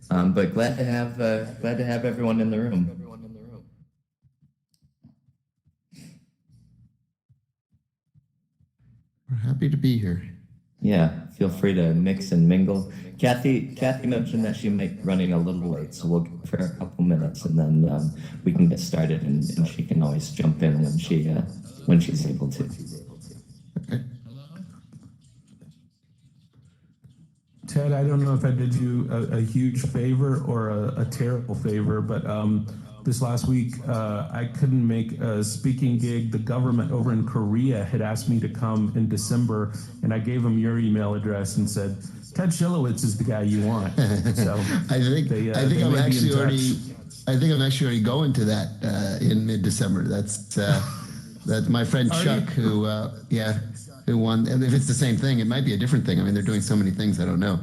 But glad to have everyone in the room. We're happy to be here. Yeah, feel free to mix and mingle. Cathy mentioned that she might be running a little late, so we'll give her a couple minutes, and then we can get started, and she can always jump in when she's able to. Okay. Ted, I don't know if I did you a huge favor or a terrible favor, but this last week I couldn't make a speaking gig. The government over in Korea had asked me to come in December, and I gave them your email address and said, Ted Shilowitz is the guy you want. So I think I'm actually already going to that in mid-December. That's my friend Chuck who won. And if it's the same thing, it might be a different thing. I mean, they're doing so many things, I don't know.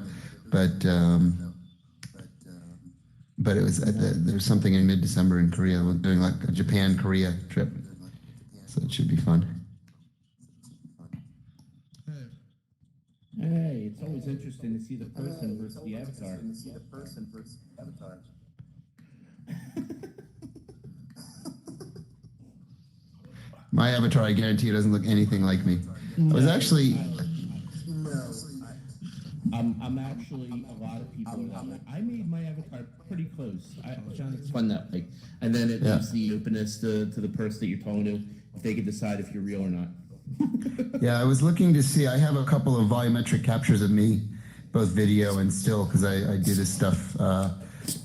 But it was there's something in mid-December in Korea. We're doing like a Japan-Korea trip, so it should be fun. Hey, it's always interesting to see the person versus the avatar. My avatar, I guarantee you, doesn't look anything like me. I was actually. I'm actually, a lot of people are that way. I made my avatar pretty close. John, it's fun that way. And then it gives the openness to the person that you're talking to, if they can decide if you're real or not. Yeah, I was looking to see, I have a couple of volumetric captures of me, both video and still, because I do this stuff.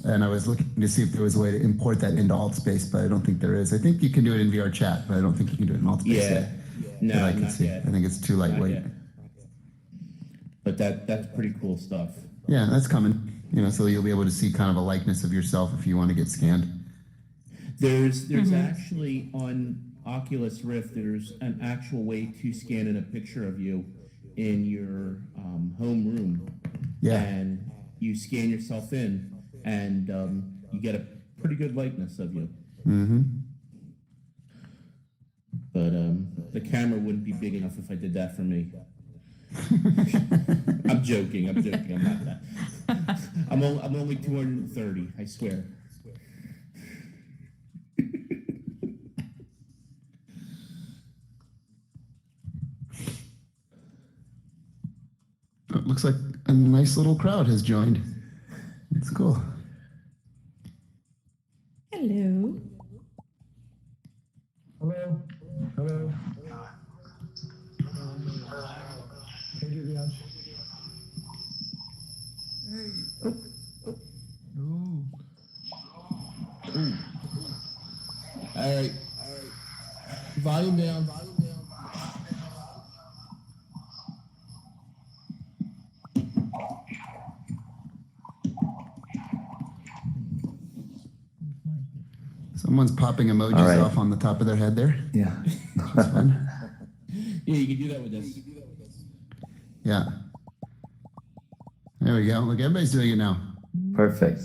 And I was looking to see if there was a way to import that into AltSpace, but I don't think there is. I think you can do it in VR chat, but I don't think you can do it in AltSpace yet. No, I can see. Yet. I think it's too lightweight. But that's pretty cool stuff. Yeah, that's coming. So you'll be able to see kind of a likeness of yourself if you want to get scanned. There's actually on Oculus Rift, there's an actual way to scan in a picture of you in your home room. Yeah. And you scan yourself in, and you get a pretty good likeness of you. Mm-hmm. But the camera wouldn't be big enough if I did that for me. I'm joking. I'm not that. I'm only 230. I swear. It looks like a nice little crowd has joined. It's cool. Hello. Hello. Hello. All right. Volume down. Someone's popping emojis off on the top of their head there. Yeah. That's fun. Yeah, you can do that with this. Yeah. There we go. Look, everybody's doing it now. Perfect.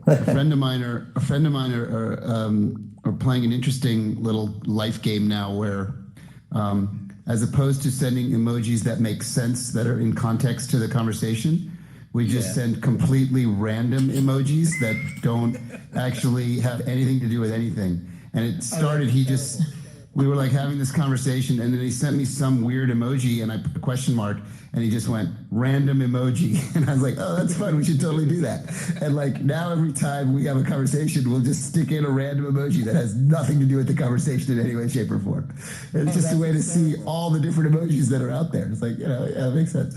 A friend of mine are playing an interesting little life game now where, as opposed to sending emojis that make sense that are in context to the conversation, we just send completely random emojis that don't actually have anything to do with anything. And it started. We were like having this conversation, and then he sent me some weird emoji, and I put a question mark, and he just went random emoji, and I was like, oh, that's fun. We should totally do that. And like now, every time we have a conversation, we'll just stick in a random emoji that has nothing to do with the conversation in any way, shape, or form. And it's just a way to see all the different emojis that are out there. It's like, yeah, it makes sense.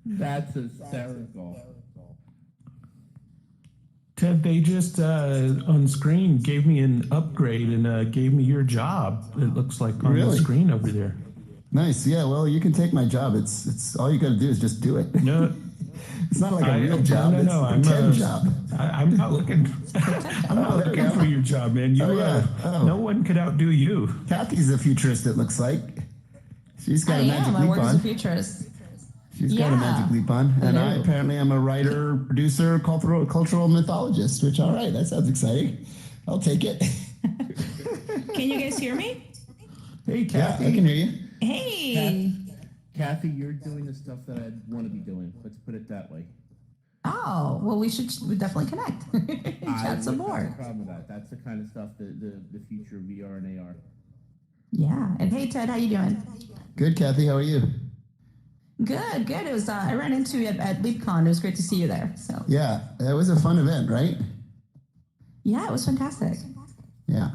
That's hysterical. Ted, they just on screen gave me an upgrade and gave me your job. It looks like on the screen over there. Nice. Yeah. Well, you can take my job. It's all you got to do is just do it. No, it's not like a real job. No, it's a Ted job. I'm not looking. I'm not looking for your job, man. No one could outdo you. Cathy's a futurist. It looks like she's got a magic leap on. I work as a futurist. She's got a magic leap on. And I apparently am a writer, producer, cultural mythologist, which, all right, that sounds exciting. I'll take it. Can you guys hear me? Hey, Cathy. Yeah, I can hear you. Hey. Cathy, you're doing the stuff that I'd want to be doing. Let's put it that way. Oh, well, we definitely connect. Chat some I more. have no problem with that. That's the kind of stuff the future of VR and AR. Yeah. And hey, Ted, how you doing? Good, Cathy. How are you? Good, good. It was I ran into you at LeapCon. It was great to see you there. So Yeah, that was a fun event, right? yeah, it was fantastic. Yeah.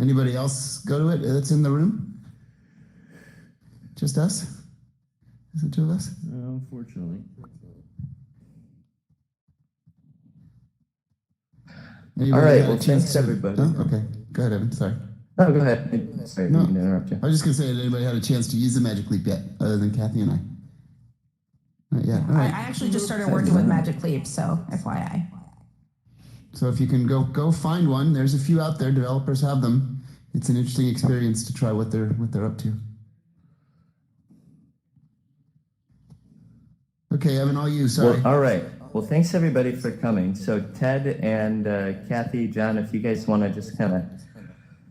Anybody else go to it that's in the room? Just us? Is it two of us? Unfortunately. Anybody All right, had a well, chance thanks, to- everybody. Oh, okay. Go ahead, Evan. Sorry. Oh, go ahead. Sorry, No. I didn't mean to interrupt you. I was just going to say, did anybody had a chance to use the Magic Leap yet, other than Cathy and I? Not yet. All I right. actually just started working with Magic Leap, so FYI. So if you can go find one, there's a few out there. Developers have them. It's an interesting experience to try what they're up to. Okay, Evan, all you. Sorry. Well, all right. Well, thanks everybody for coming. So Ted and Cathy, John, if you guys want to just kind of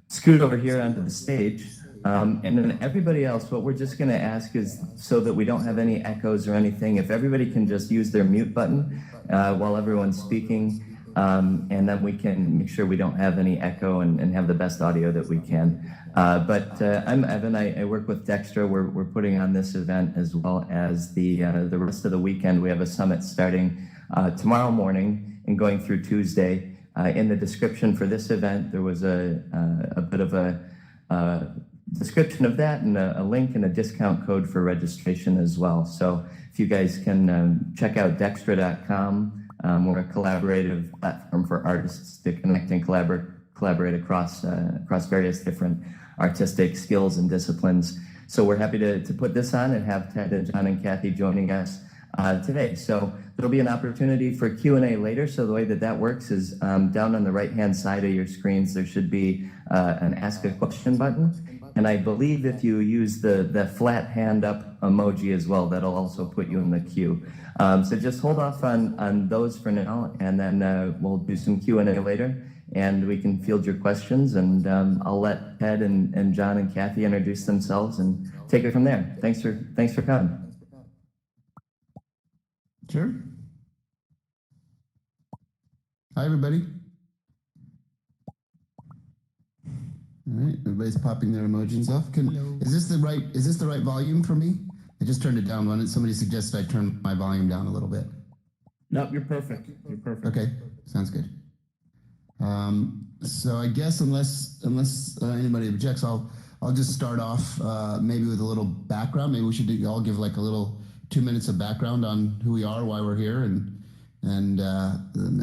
scoot over here onto the stage. And then everybody else, what we're just going to ask is, so that we don't have any echoes or anything, if everybody can just use their mute button while everyone's speaking, and then we can make sure we don't have any echo and have the best audio that we can. But I'm Evan. I work with Dextra. We're putting on this event as well as the rest of the weekend. We have a summit starting tomorrow morning and going through Tuesday. In the description for this event, there was a bit of a description of that and a link and a discount code for registration as well. So if you guys can check out Dextra.com, we're a collaborative platform for artists to connect and collaborate across various different artistic skills and disciplines. So we're happy to put this on and have Ted and John and Cathy joining us today. So there'll be an opportunity for Q&A later. So the way that works is down on the right-hand side of your screens, there should be an Ask a Question button. And I believe if you use the flat hand up emoji as well, that'll also put you in the queue. So just hold off on those for now, and then we'll do some Q&A later, and we can field your questions. And I'll let Ted and John and Cathy introduce themselves and take it from there. Thanks for coming. Sure. Hi, everybody. All right, everybody's popping their emojis off. Is this the right volume for me? I just turned it down. Somebody suggested I turn my volume down a little bit. No, you're perfect. You're perfect. Okay, sounds good. So I guess unless anybody objects, I'll just start off maybe with a little background. Maybe we should all give like a little 2 minutes of background on who we are, why we're here, and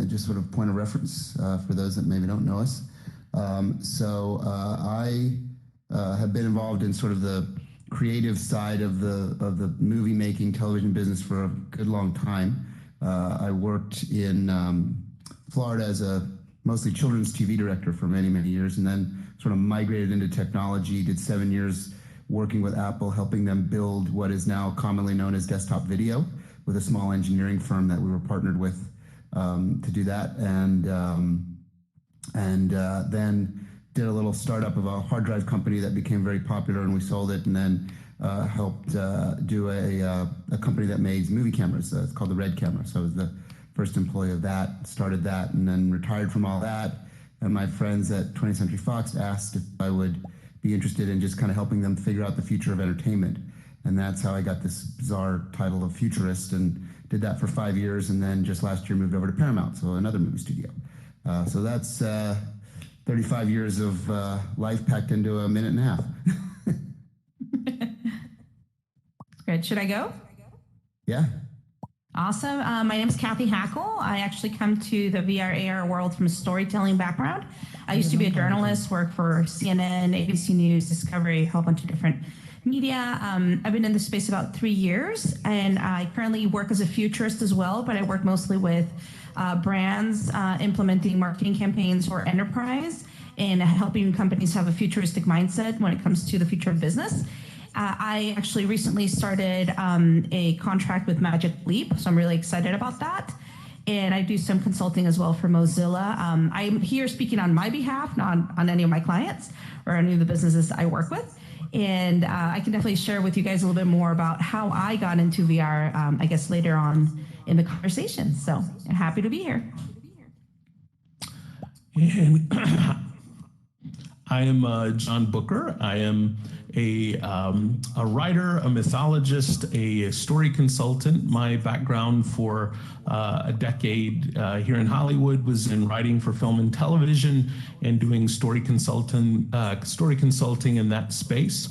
just sort of point of reference for those that maybe don't know us. I have been involved in sort of the creative side of the movie making television business for a good long time. I worked in Florida as a mostly children's TV director for many years, and then sort of migrated into technology. Did 7 years working with Apple, helping them build what is now commonly known as desktop video, with a small engineering firm that we were partnered with to do that, and then did a little startup of a hard drive company that became very popular, and we sold it, and then helped do a company that made movie cameras. It's called the Red Camera. So I was the first employee of that, started that, and then retired from all that. And my friends at 20th Century Fox asked if I would be interested in just kind of helping them figure out the future of entertainment. And that's how I got this bizarre title of futurist, and did that for 5 years, and then just last year moved over to Paramount, so another movie studio. So that's 35 years of life packed into a minute and a half. Great. Should I go? Yeah. Awesome. My name is Cathy Hackle. I actually come to the VR AR world from a storytelling background. I used to be a journalist, worked for CNN, ABC News, Discovery, a whole bunch of different media. I've been in this space about 3 years, and I currently work as a futurist as well, but I work mostly with brands implementing marketing campaigns for enterprise and helping companies have a futuristic mindset when it comes to the future of business. I actually recently started a contract with Magic Leap, so I'm really excited about that. And I do some consulting as well for Mozilla. I'm here speaking on my behalf, not on any of my clients or any of the businesses I work with. And I can definitely share with you guys a little bit more about how I got into VR, I guess, later on in the conversation. So happy to be here. And I am John Booker. I am a writer, a mythologist, a story consultant. My background for a decade here in Hollywood was in writing for film and television and doing story consulting in that space.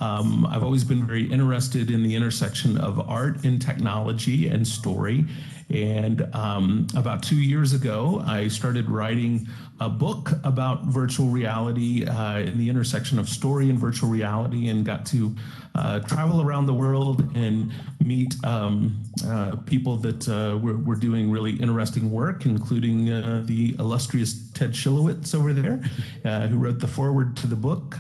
I've always been very interested in the intersection of art and technology and story. And about 2 years ago, I started writing a book about virtual reality in the intersection of story and virtual reality, and got to travel around the world and meet people that were doing really interesting work, including the illustrious Ted Schilowitz over there, who wrote the foreword to the book.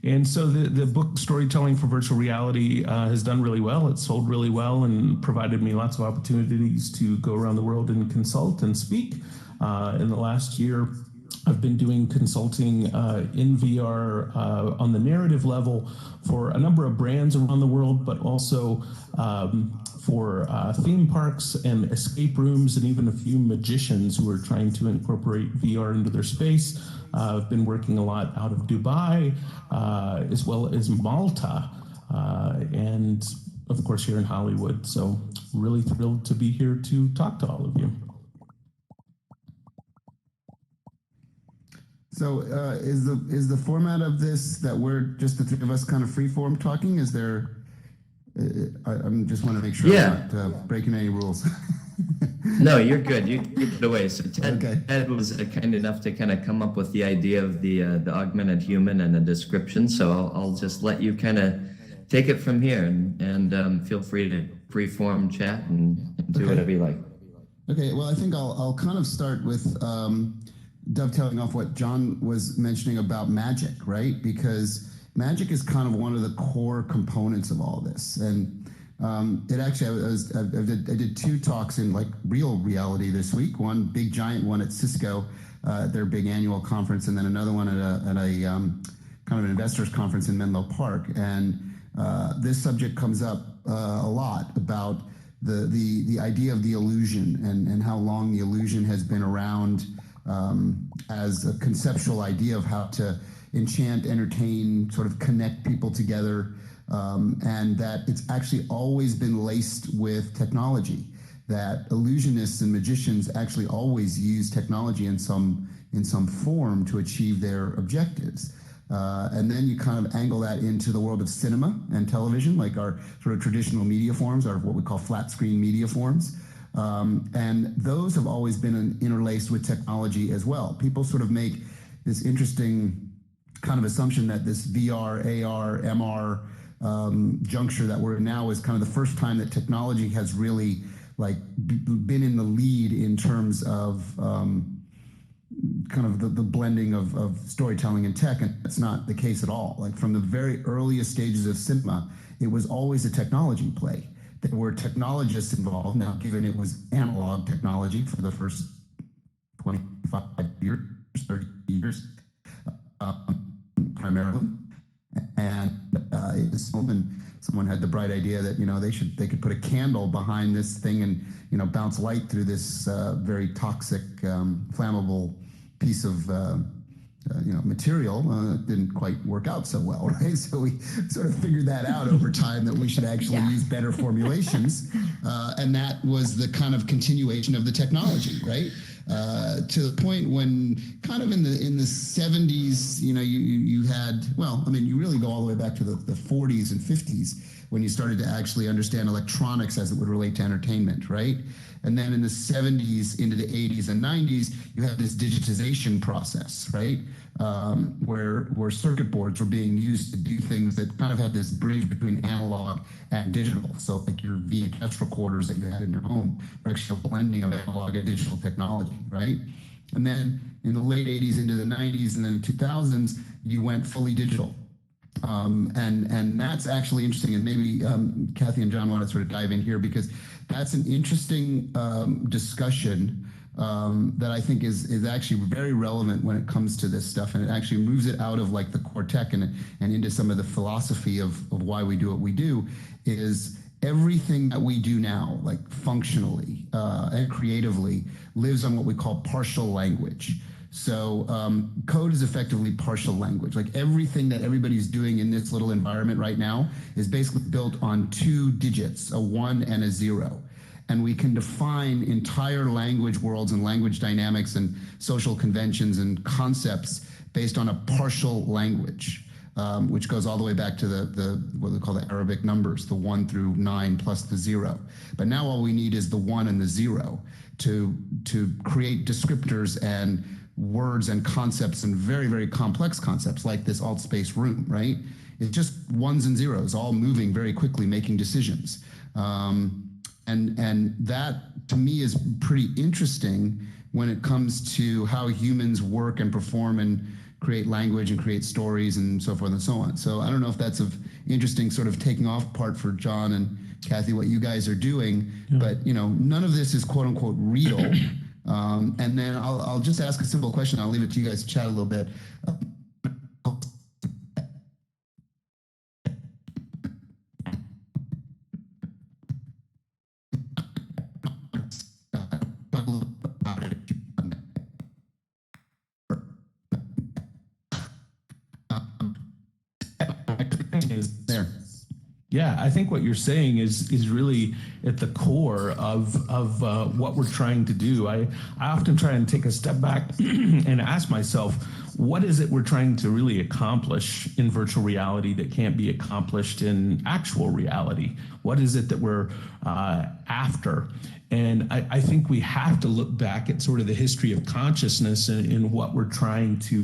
And so the book Storytelling for Virtual Reality has done really well. It's sold really well and provided me lots of opportunities to go around the world and consult and speak. In the last year, I've been doing consulting in VR on the narrative level for a number of brands around the world, but also for theme parks and escape rooms, and even a few magicians who are trying to incorporate VR into their space. I've been working a lot out of Dubai, as well as Malta, and of course here in Hollywood. So really thrilled to be here to talk to all of you. So is the format of this that we're just the three of us kind of free form talking? Is there? I just want to make sure I'm not breaking any rules. No, you're good. You get it away. So Ted was kind enough to kind of come up with the idea of the augmented human and a description. So I'll just let you kind of take it from here, and feel free to free-form chat and do whatever you like. Okay. Well, I think I'll kind of start with dovetailing off what John was mentioning about magic, right? Because magic is kind of one of the core components of all this, and it actually, I did 2 talks in like real reality this week. One big giant one at Cisco, their big annual conference, and then another one at a kind of an investors conference in Menlo Park. And this subject comes up a lot about the idea of the illusion and how long the illusion has been around as a conceptual idea of how to enchant, entertain, sort of connect people together. And that it's actually always been laced with technology, that illusionists and magicians actually always use technology in some form to achieve their objectives. And then you kind of angle that into the world of cinema and television, like our sort of traditional media forms, or what we call flat screen media forms. And those have always been interlaced with technology as well. People sort of make this interesting kind of assumption that this VR, AR, MR juncture that we're in now is kind of the first time that technology has really like been in the lead in terms of kind of the blending of storytelling and tech, and that's not the case at all. Like from the very earliest stages of cinema, it was always a technology play. There were technologists involved. Now, given it was analog technology for the first 25 years, 30 years, primarily, and it was someone had the bright idea that they could put a candle behind this thing and bounce light through this very toxic, flammable piece of material. It didn't quite work out so well, right? So we sort of figured that out over time, that we should actually use better formulations, and that was the kind of continuation of the technology, right? To the point when kind of in the 70s, you had, you really go all the way back to the 40s and 50s when you started to actually understand electronics as it would relate to entertainment, right? And then in the 70s into the 80s and 90s, you had this digitization process, right? Where circuit boards were being used to do things that kind of had this bridge between analog and digital. So like your VHS recorders that you had in your home were actually a blending of analog and digital technology, right? And then in the late 80s into the 90s and then 2000s, you went fully digital. And that's actually interesting. And maybe Cathy and John want to sort of dive in here, because that's an interesting discussion that I think is actually very relevant when it comes to this stuff. And it actually moves it out of like the core tech and into some of the philosophy of why we do what we do. Is everything that we do now, like functionally and creatively, lives on what we call partial language. So code is effectively partial language. Like everything that everybody's doing in this little environment right now is basically built on 2 digits, a 1 and a 0. And we can define entire language worlds and language dynamics and social conventions and concepts based on a partial language, which goes all the way back to the what they call the Arabic numbers, the 1 through 9 plus the 0. But now all we need is the 1 and the 0 to create descriptors and words and concepts and very, very complex concepts like this alt space room, right? It's just ones and zeros all moving very quickly, making decisions. And that to me is pretty interesting when it comes to how humans work and perform and create language and create stories and so forth and so on. So I don't know if that's of interesting sort of taking off part for John and Cathy, what you guys are doing, but none of this is quote unquote real. And then I'll just ask a simple question. I'll leave it to you guys to chat a little bit. There. Yeah, I think what you're saying is really at the core of what we're trying to do. I often try and take a step back and ask myself, what is it we're trying to really accomplish in virtual reality that can't be accomplished in actual reality? What is it that we're after? And I think we have to look back at sort of the history of consciousness and what we're trying to,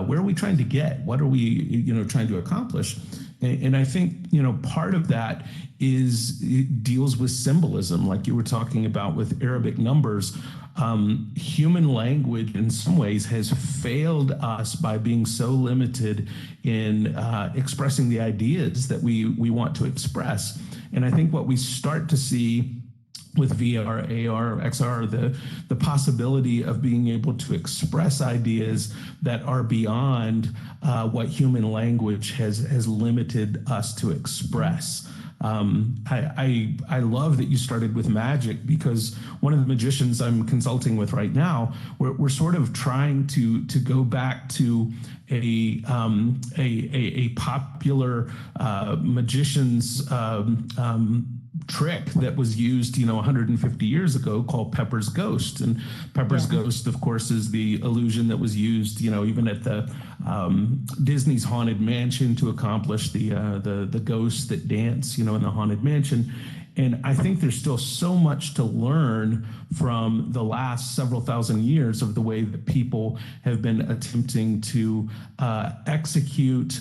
where are we trying to get? What are we, trying to accomplish? And I think, part of that it deals with symbolism, like you were talking about with Arabic numbers. Human language in some ways has failed us by being so limited in expressing the ideas that we want to express. And I think what we start to see with VR, AR, XR, the possibility of being able to express ideas that are beyond what human language has limited us to express. I love that you started with magic, because one of the magicians I'm consulting with right now, we're sort of trying to go back to a popular magician's trick that was used 150 years ago, called Pepper's Ghost. And Pepper's Ghost, of course, is the illusion that was used even at the Disney's Haunted Mansion to accomplish the ghosts that dance in the Haunted Mansion. And I think there's still so much to learn from the last several thousand years of the way that people have been attempting to execute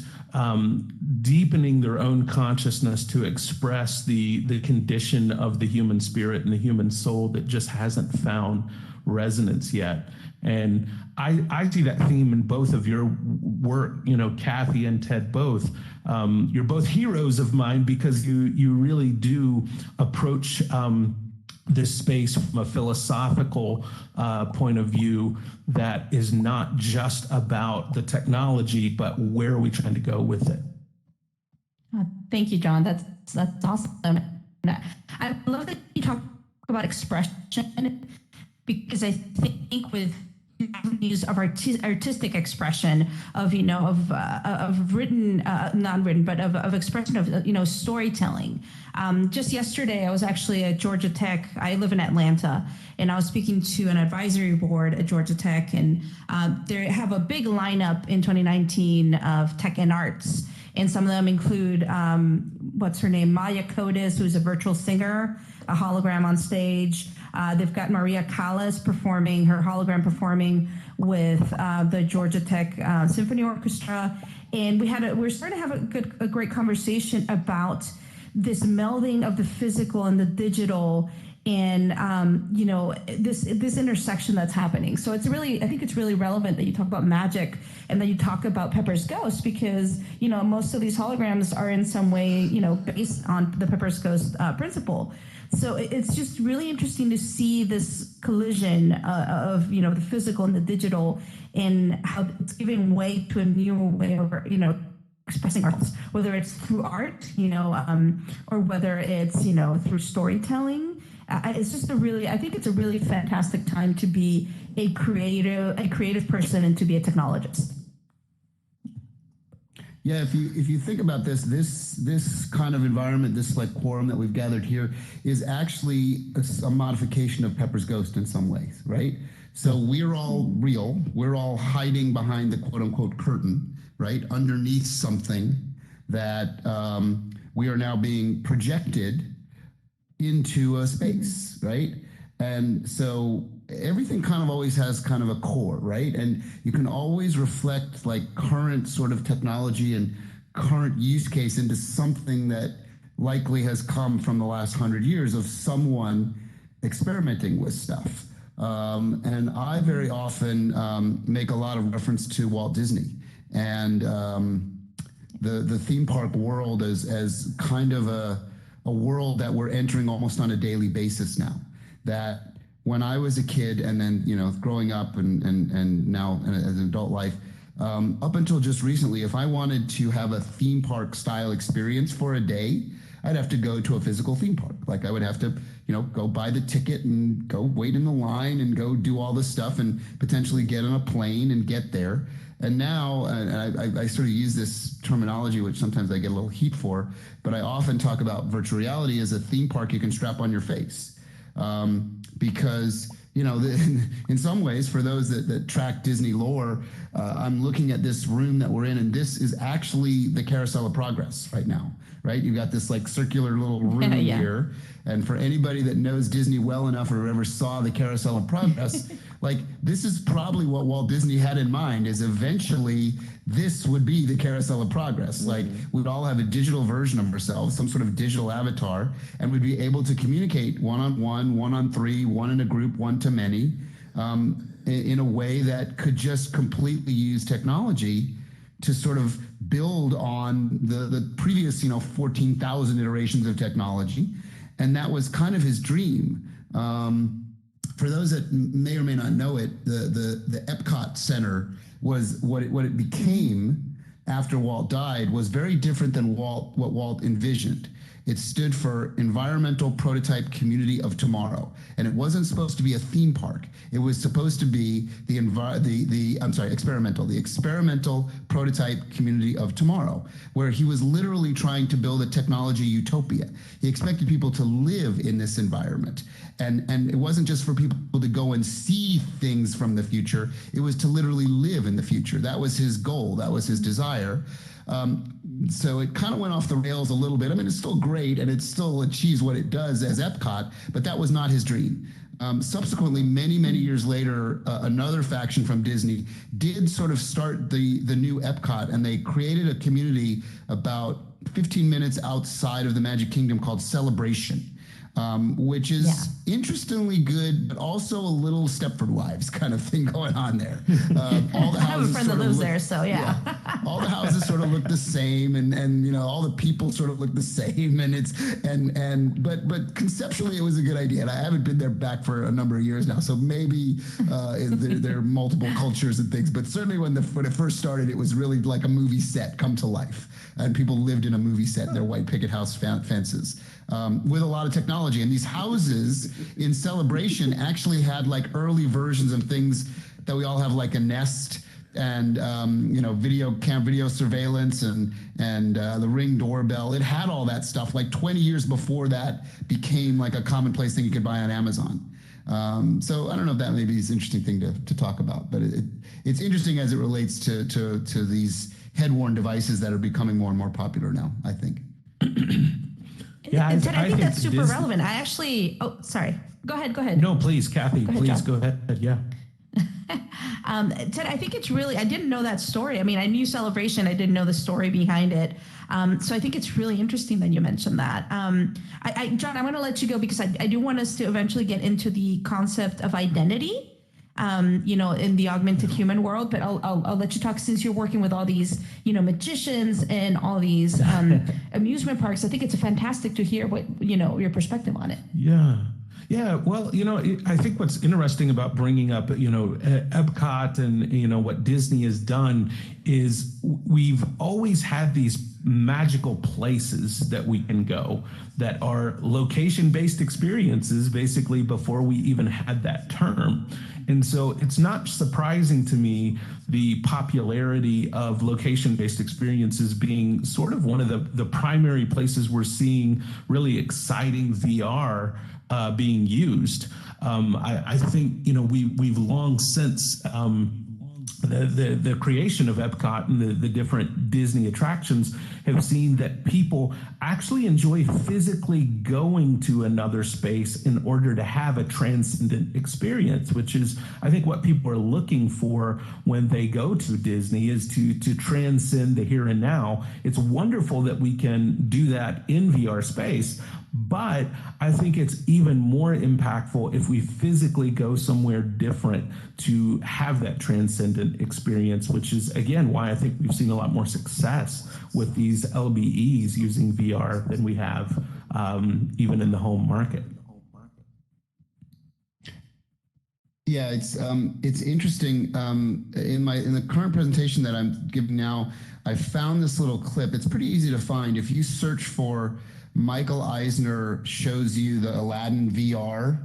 deepening their own consciousness to express the condition of the human spirit and the human soul that just hasn't found resonance yet. And I see that theme in both of your work, Cathy and Ted both. You're both heroes of mine, because you really do approach this space from a philosophical point of view that is not just about the technology, but where are we trying to go with it? Thank you, John. That's awesome. I love that you talk about expression, because I think with avenues of artistic expression of written, non-written, but of expression of storytelling. Just yesterday, I was actually at Georgia Tech. I live in Atlanta, and I was speaking to an advisory board at Georgia Tech, and they have a big lineup in 2019 of tech and arts. And some of them include, what's her name, Maya Codis, who's a virtual singer, a hologram on stage. They've got Maria Callas performing, her hologram performing with the Georgia Tech Symphony Orchestra. And we're starting to have a great conversation about this melding of the physical and the digital, and this intersection that's happening. So I think it's really relevant that you talk about magic and that you talk about Pepper's Ghost, because most of these holograms are in some way based on the Pepper's Ghost principle. So it's just really interesting to see this collision of the physical and the digital, and how it's giving way to a new way of expressing ourselves, whether it's through art, or whether it's, through storytelling. It's just I think it's a really fantastic time to be a creative person and to be a technologist. Yeah, if you think about this kind of environment, this like quorum that we've gathered here is actually a modification of Pepper's Ghost in some ways, right? So we're all real. We're all hiding behind the quote unquote curtain, right? Underneath something that we are now being projected into a space, right? And so everything kind of always has kind of a core, right? And you can always reflect like current sort of technology and current use case into something that likely has come from the last 100 years of someone experimenting with stuff. And I very often make a lot of reference to Walt Disney and the theme park world as kind of a world that we're entering almost on a daily basis now. That when I was a kid and then, growing up and now as an adult life, up until just recently, if I wanted to have a theme park style experience for a day, I'd have to go to a physical theme park. Like I would have to, go buy the ticket and go wait in the line and go do all this stuff and potentially get on a plane and get there. And now, and I sort of use this terminology, which sometimes I get a little heat for, but I often talk about virtual reality as a theme park you can strap on your face. Because, in some ways, for those that track Disney lore, I'm looking at this room that we're in, and this is actually the Carousel of Progress right now, right? You've got this like circular little room here. And for anybody that knows Disney well enough or ever saw the Carousel of Progress, like this is probably what Walt Disney had in mind, is eventually this would be the Carousel of Progress. Like we'd all have a digital version of ourselves, some sort of digital avatar, and we'd be able to communicate one-on-one, one-on-three, one in a group, one to many, in a way that could just completely use technology to sort of build on the previous, 14,000 iterations of technology. And that was kind of his dream. For those that may or may not know it, the Epcot Center was what it became after Walt died was very different than what Walt envisioned. It stood for Environmental Prototype Community of Tomorrow, and it wasn't supposed to be a theme park. It was supposed to be the Experimental Prototype Community of Tomorrow, where he was literally trying to build a technology utopia. He expected people to live in this environment, and it wasn't just for people to go and see things from the future. It was to literally live in the future. That was his goal. That was his desire. So it kind of went off the rails a little bit. I mean, it's still great and it still achieves what it does as Epcot, but that was not his dream. Subsequently, many, many years later, another faction from Disney did sort of start the new Epcot, and they created a community about 15 minutes outside of the Magic Kingdom called Celebration. Which is interestingly good, but also a little Stepford Wives kind of thing going on there. All the I have a friend that lives there, so yeah. All the houses sort of look the same, and all the people sort of look the same, but conceptually it was a good idea. And I haven't been there back for a number of years now, so maybe there are multiple cultures and things. But certainly when it first started, it was really like a movie set come to life, and people lived in a movie set in their white picket house fences. With a lot of technology. And these houses in Celebration actually had like early versions of things that we all have, like a Nest and video surveillance and the Ring doorbell. It had all that stuff like 20 years before that became like a commonplace thing you could buy on Amazon. So I don't know if that maybe is an interesting thing to talk about, but it's interesting as it relates to these head-worn devices that are becoming more and more popular now, I think. Yeah, I think that's super Disney... relevant. I actually, sorry. Go ahead. No, please, Cathy, go ahead. Yeah. Ted, I think it's really, I didn't know that story. I mean, I knew Celebration. I didn't know the story behind it. So I think it's really interesting that you mentioned that. John, I want to let you go because I do want us to eventually get into the concept of identity. In the augmented human world, but I'll let you talk since you're working with all these, magicians and all these amusement parks. I think it's fantastic to hear what, your perspective on it. Yeah. Yeah, well, I think what's interesting about bringing up, Epcot and, what Disney has done is we've always had these magical places that we can go that are location-based experiences, basically, before we even had that term. And so it's not surprising to me the popularity of location-based experiences being sort of one of the primary places we're seeing really exciting VR being used. I think we've long since the creation of Epcot and the different Disney attractions have seen that people actually enjoy physically going to another space in order to have a transcendent experience, which is, I think, what people are looking for when they go to Disney, is to transcend the here and now. It's wonderful that we can do that in VR space, but I think it's even more impactful if we physically go somewhere different to have that transcendent experience, which is, again, why I think we've seen a lot more success with these LBEs using VR than we have even in the home market. Yeah, it's interesting. In the current presentation that I'm giving now, I found this little clip. It's pretty easy to find. If you search for Michael Eisner shows you the Aladdin VR,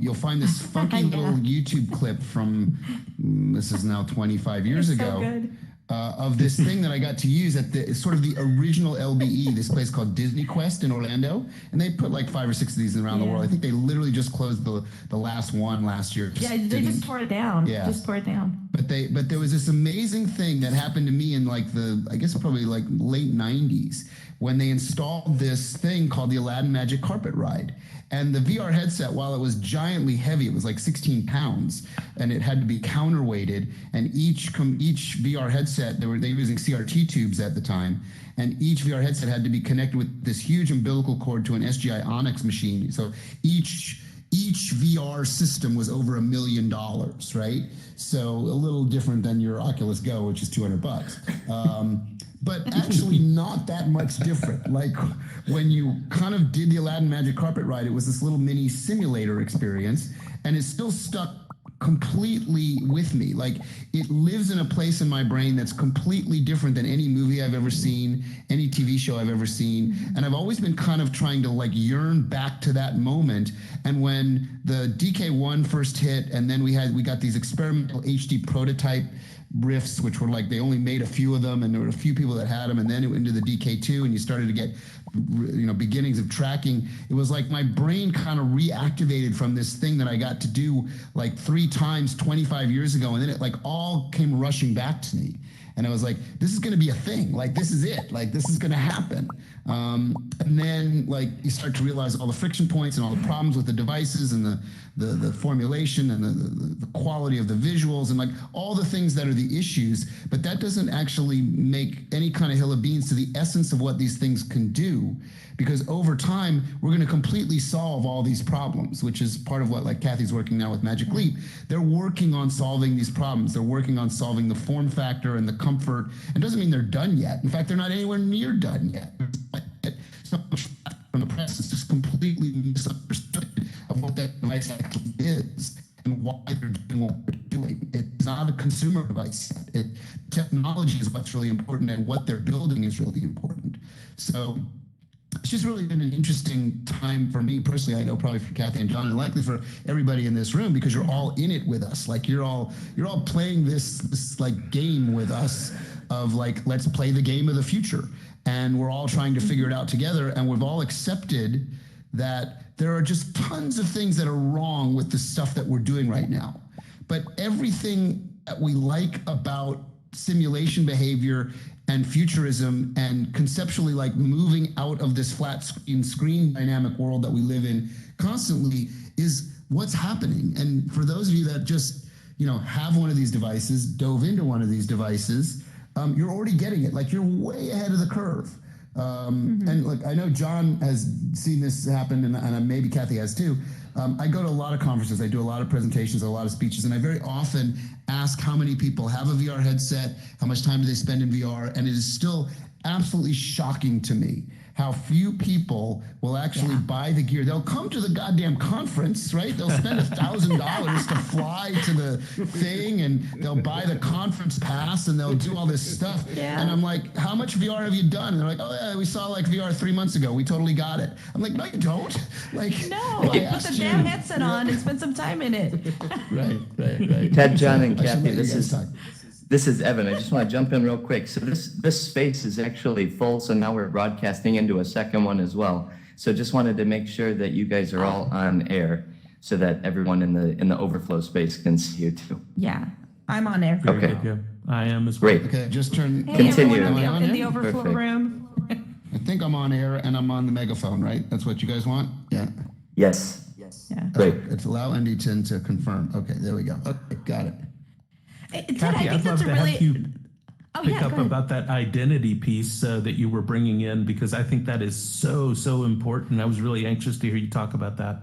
you'll find this funky little YouTube clip from, this is now 25 years ago. So good. Of this thing that I got to use at the sort of the original LBE, this place called Disney Quest in Orlando, and they put like 5 or 6 of these around the world. I think they literally just closed the last one last year. They just tore it down. Yeah, just tore it down. But there was this amazing thing that happened to me in like I guess probably like late 90s, when they installed this thing called the Aladdin Magic Carpet Ride. And the VR headset, while it was giantly heavy, it was like 16 pounds, and it had to be counterweighted. And each VR headset, they were using CRT tubes at the time, and each VR headset had to be connected with this huge umbilical cord to an SGI Onyx machine. So each VR system was over $1 million, right? So a little different than your Oculus Go, which is $200. But actually not that much different. Like when you kind of did the Aladdin Magic Carpet Ride, it was this little mini simulator experience, and it still stuck completely with me. Like it lives in a place in my brain that's completely different than any movie I've ever seen, any TV show I've ever seen. And I've always been kind of trying to like yearn back to that moment. And when the DK1 first hit, and then we got these experimental HD prototype riffs, which were like, they only made a few of them, and there were a few people that had them, and then it went into the DK2, and you started to get beginnings of tracking. It was like my brain kind of reactivated from this thing that I got to do like 3 times 25 years ago, and then it like all came rushing back to me. And I was like, this is going to be a thing. Like, this is it. Like, this is going to happen. And then, like, you start to realize all the friction points and all the problems with the devices and the formulation and the quality of the visuals and, like, all the things that are the issues. But that doesn't actually make any kind of hill of beans to the essence of what these things can do. Because over time, we're going to completely solve all these problems, which is part of what, like, Cathy's working now with Magic Leap. They're working on solving these problems. They're working on solving the form factor and the comfort. It doesn't mean they're done yet. In fact, they're not anywhere near done yet. So much from the press is just completely misunderstood of what that device actually is and why they're doing what they're doing. It's not a consumer device yet. Technology is what's really important, and what they're building is really important. So it's just really been an interesting time for me personally. I know probably for Cathy and John, and likely for everybody in this room, because you're all in it with us. Like you're all playing this like game with us of like, let's play the game of the future. And we're all trying to figure it out together. And we've all accepted that there are just tons of things that are wrong with the stuff that we're doing right now. But everything that we like about simulation behavior and futurism and conceptually like moving out of this flat screen dynamic world that we live in constantly is what's happening. And for those of you that just, have one of these devices, dove into one of these devices, you're already getting it. Like you're way ahead of the curve. And like, I know John has seen this happen, and maybe Cathy has too. I go to a lot of conferences. I do a lot of presentations, a lot of speeches, and I very often ask how many people have a VR headset, how much time do they spend in VR, and it is still absolutely shocking to me how few people will actually buy the gear. They'll come to the goddamn conference, right? They'll spend $1,000 to fly to the thing, and they'll buy the conference pass, and they'll do all this stuff. Yeah. And I'm like, how much VR have you done? And they're like, oh yeah, we saw like VR 3 months ago. We totally got it. I'm like, no, you don't. Like, No, I put asked the you- damn headset on and spend some time in it. Right. Ted, John, and I should Cathy, let you this guys is talk. this is Evan. I just want to jump in real quick. So this space is actually full, so now we're broadcasting into a second one as well. So just wanted to make sure that you guys are all on air, so that everyone in the overflow space can see you too. Yeah, I'm on air. Very Okay. good, yeah. I am as well. Great. Okay, just turn. Hey, Continue. everyone Am I on in the air? overflow Perfect. room. I think I'm on air and I'm on the megaphone, right? That's what you guys want? Yeah. Yes. Yeah. Great. It's allow ND10 to confirm. Okay, there we go. Okay, got it. Ted, Cathy, I think I'd love that's a to really. have you Oh, pick yeah, up go ahead. about that identity piece that you were bringing in, because I think that is so important. I was really anxious to hear you talk about that.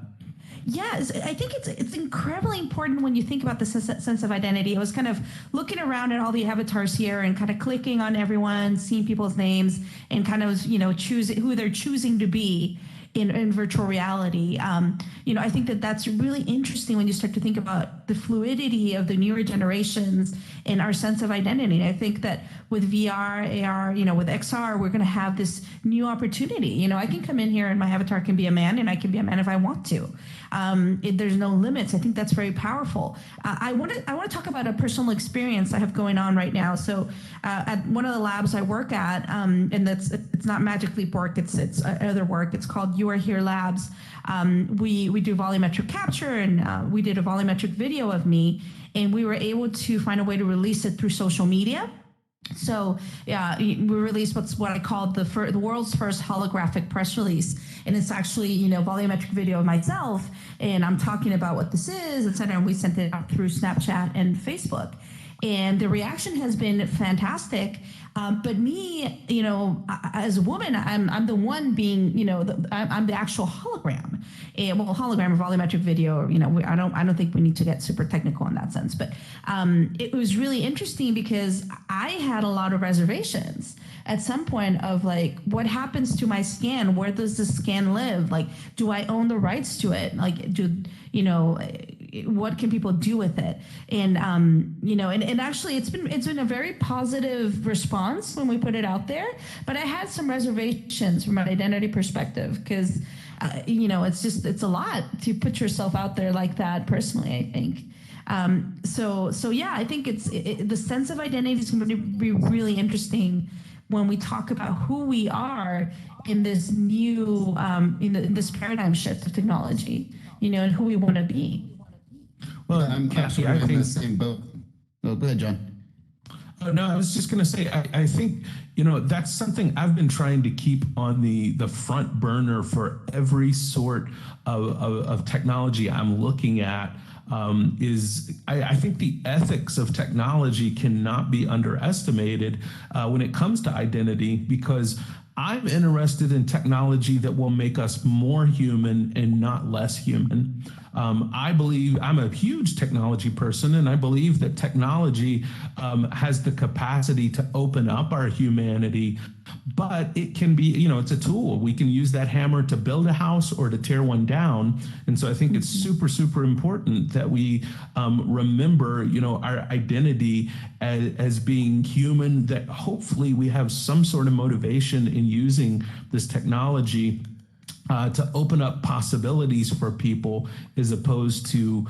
Yes, I think it's incredibly important when you think about the sense of identity. I was kind of looking around at all the avatars here and kind of clicking on everyone, seeing people's names, and kind of choosing who they're choosing to be in virtual reality. I think that's really interesting when you start to think about the fluidity of the newer generations and our sense of identity. I think that with VR, AR, with XR, we're going to have this new opportunity. I can come in here and my avatar can be a man, and I can be a man if I want to. There's no limits. I think that's very powerful. I want to talk about a personal experience I have going on right now. So at one of the labs I work at, and it's not Magic Leap work, it's other work. It's called You Are Here Labs. We do volumetric capture, and we did a volumetric video of me, and we were able to find a way to release it through social media. So yeah, we released what I called the world's first holographic press release, and it's actually volumetric video of myself, and I'm talking about what this is, etc. And we sent it out through Snapchat and Facebook, and the reaction has been fantastic. But me, as a woman, I'm the one being, I'm the actual hologram. Hologram or volumetric video. I don't think we need to get super technical in that sense. But it was really interesting because I had a lot of reservations at some point of like, what happens to my scan? Where does the scan live? Like, do I own the rights to it? Like, what can people do with it? And and actually it's been a very positive response when we put it out there, but I had some reservations from an identity perspective, because it's a lot to put yourself out there like that personally, I think. So yeah, I think the sense of identity is going to be really interesting when we talk about who we are in this new in this paradigm shift of technology, and who we want to be. Well, I'm Cathy, sort I of in think the same boat. Oh, go ahead, John. Oh, no, I was just going to say, I think, that's something I've been trying to keep on the front burner for every sort of technology I'm looking at. I think the ethics of technology cannot be underestimated when it comes to identity, because I'm interested in technology that will make us more human and not less human. I believe I'm a huge technology person, and I believe that technology has the capacity to open up our humanity, but it can be, it's a tool. We can use that hammer to build a house or to tear one down. And so I think it's super important that we remember, our identity as being human, that hopefully we have some sort of motivation in using this technology to open up possibilities for people, as opposed to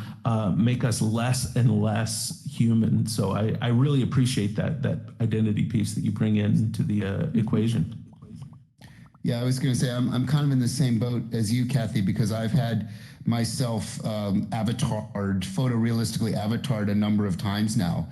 make us less and less human. So I really appreciate that identity piece that you bring into the equation. Yeah, I was going to say I'm kind of in the same boat as you, Cathy, because I've had myself avatared, photorealistically avatared a number of times now,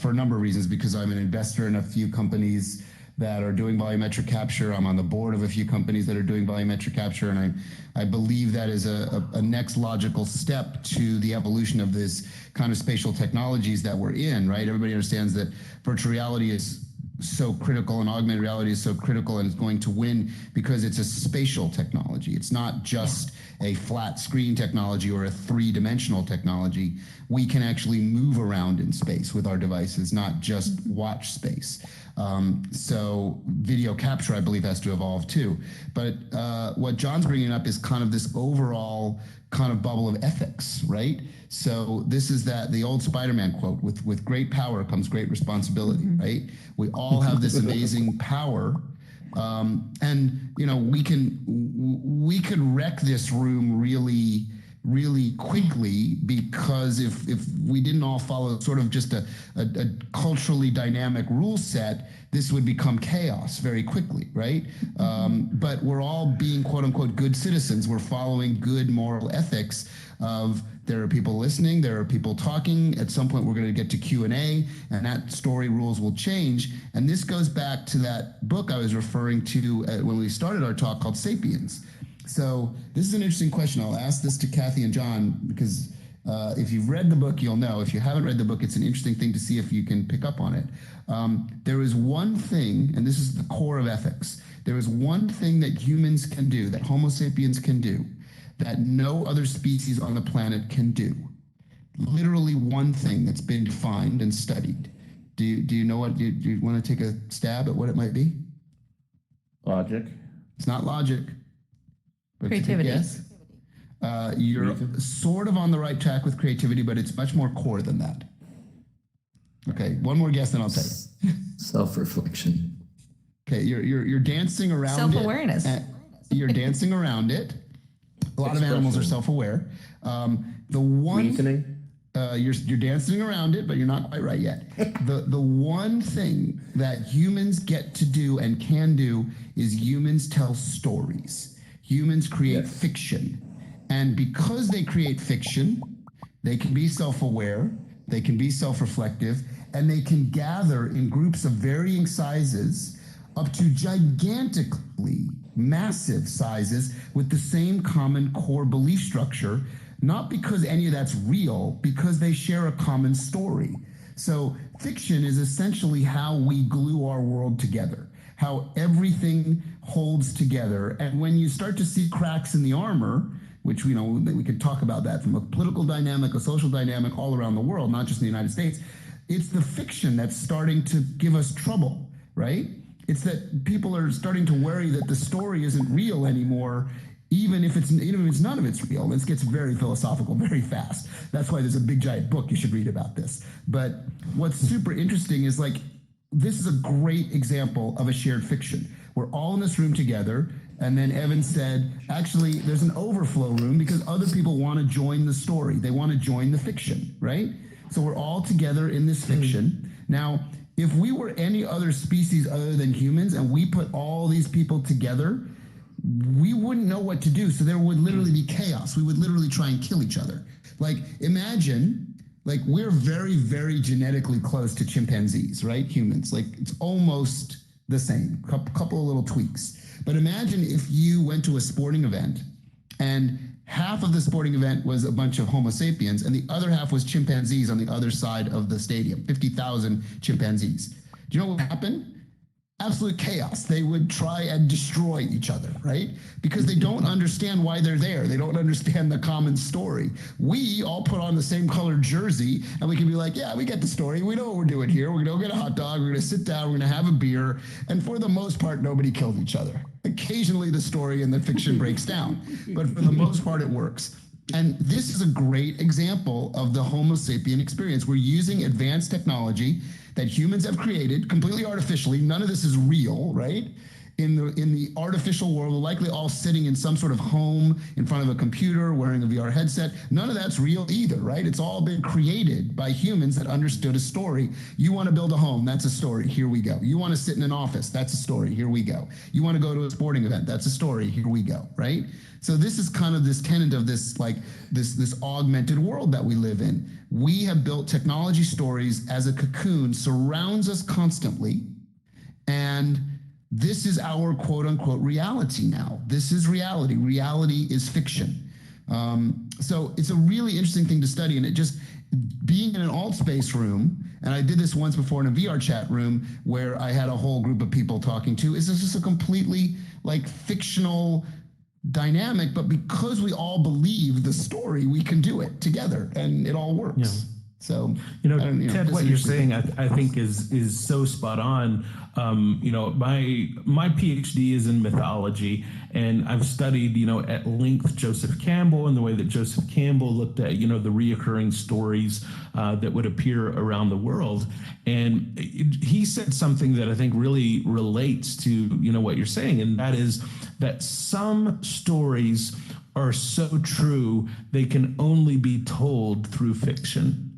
for a number of reasons, because I'm an investor in a few companies that are doing volumetric capture. I'm on the board of a few companies that are doing volumetric capture, and I believe that is a next logical step to the evolution of this kind of spatial technologies that we're in, right? Everybody understands that virtual reality is so critical and augmented reality is so critical, and it's going to win because it's a spatial technology. It's not just a flat screen technology or a three-dimensional technology. We can actually move around in space with our devices, not just watch space. So video capture, I believe, has to evolve too. But what John's bringing up is kind of this overall kind of bubble of ethics, right? So this is the old Spider-Man quote, with great power comes great responsibility, right? We all have this amazing power. And we could wreck this room really quickly, because if we didn't all follow sort of just a culturally dynamic rule set, this would become chaos very quickly, right? But we're all being quote unquote good citizens. We're following good moral ethics of, there are people listening, there are people talking. At some point we're going to get to Q&A, and that story rules will change. And this goes back to that book I was referring to when we started our talk, called Sapiens. So this is an interesting question. I'll ask this to Cathy and John, because if you've read the book, you'll know. If you haven't read the book, it's an interesting thing to see if you can pick up on it. There is one thing, and this is the core of ethics. There is one thing that humans can do, that Homo sapiens can do, that no other species on the planet can do. Literally one thing that's been defined and studied. Do you know what? Do you want to take a stab at what it might be? Logic. It's not logic. But Creativity. Yes. You're sort of on the right track with creativity, but it's much more core than that. Okay, one more guess, and I'll tell you. Self-reflection. Okay, you're dancing around Self-awareness. You're dancing around it. A lot of animals are self-aware. The one Reasoning. You're dancing around it, but you're not quite right yet. The one thing that humans get to do and can do is humans tell stories. Humans create fiction. And because they create fiction, they can be self-aware, they can be self-reflective, and they can gather in groups of varying sizes up to gigantically massive sizes with the same common core belief structure, not because any of that's real, because they share a common story. So fiction is essentially how we glue our world together, how everything holds together. And when you start to see cracks in the armor, which we could talk about that from a political dynamic, a social dynamic all around the world, not just in the United States, it's the fiction that's starting to give us trouble, right? It's that people are starting to worry that the story isn't real anymore, even if none of it's real. This gets very philosophical very fast. That's why there's a big giant book you should read about this. But what's super interesting is, like, this is a great example of a shared fiction. We're all in this room together, and then Evan said, actually, there's an overflow room because other people want to join the story. They want to join the fiction, right? So we're all together in this fiction. Now, if we were any other species other than humans and we put all these people together, we wouldn't know what to do. So there would literally be chaos. We would literally try and kill each other. Like, imagine, like, we're very, very genetically close to chimpanzees, right? Humans, like, it's almost the same, couple of little tweaks. But imagine if you went to a sporting event and half of the sporting event was a bunch of Homo sapiens and the other half was chimpanzees on the other side of the stadium, 50,000 chimpanzees. Do you know what would happen? Absolute chaos. They would try and destroy each other, right? Because they don't understand why they're there. They don't understand the common story. We all put on the same colored jersey and we can be like, yeah, we get the story. We know what we're doing here. We're going to go get a hot dog. We're going to sit down. We're going to have a beer. And for the most part, nobody killed each other. Occasionally the story and the fiction breaks down. But for the most part, it works. And this is a great example of the Homo sapien experience. We're using advanced technology that humans have created completely artificially. None of this is real, right? In the artificial world, we're likely all sitting in some sort of home in front of a computer, wearing a VR headset. None of that's real either, right? It's all been created by humans that understood a story. You want to build a home, that's a story, here we go. You want to sit in an office, that's a story, here we go. You want to go to a sporting event, that's a story, here we go, right? So this is kind of this tenet of this, like, this augmented world that we live in. We have built technology stories as a cocoon, surrounds us constantly, and this is our quote unquote reality now. This is reality. Reality is fiction. So it's a really interesting thing to study, and it just, being in an AltspaceVR room, and I did this once before in a VR chat room where I had a whole group of people talking to, is just a completely, like, fictional dynamic, but because we all believe the story, we can do it together, and it all works. Yeah. So, Ted, what you're saying, I think is so spot on. My PhD is in mythology, and I've studied, at length Joseph Campbell and the way that Joseph Campbell looked at, the reoccurring stories that would appear around the world. And he said something that I think really relates to, what you're saying, and that is that some stories are so true they can only be told through fiction.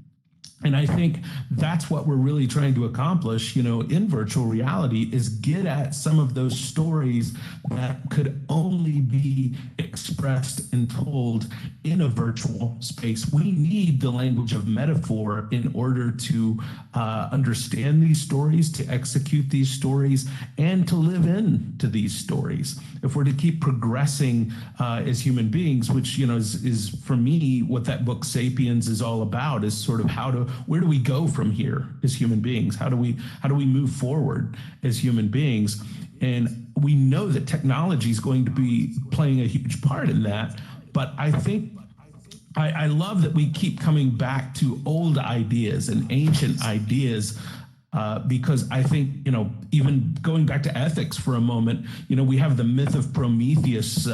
And I think that's what we're really trying to accomplish, in virtual reality, is get at some of those stories that could only be expressed and told in a virtual space. We need the language of metaphor in order to understand these stories, to execute these stories, and to live into these stories. If we're to keep progressing as human beings, which, is for me what that book Sapiens is all about, is sort of where do we go from here as human beings? How do we move forward as human beings? And we know that technology is going to be playing a huge part in that. But I think I love that we keep coming back to old ideas and ancient ideas. Because I think, even going back to ethics for a moment, we have the myth of Prometheus,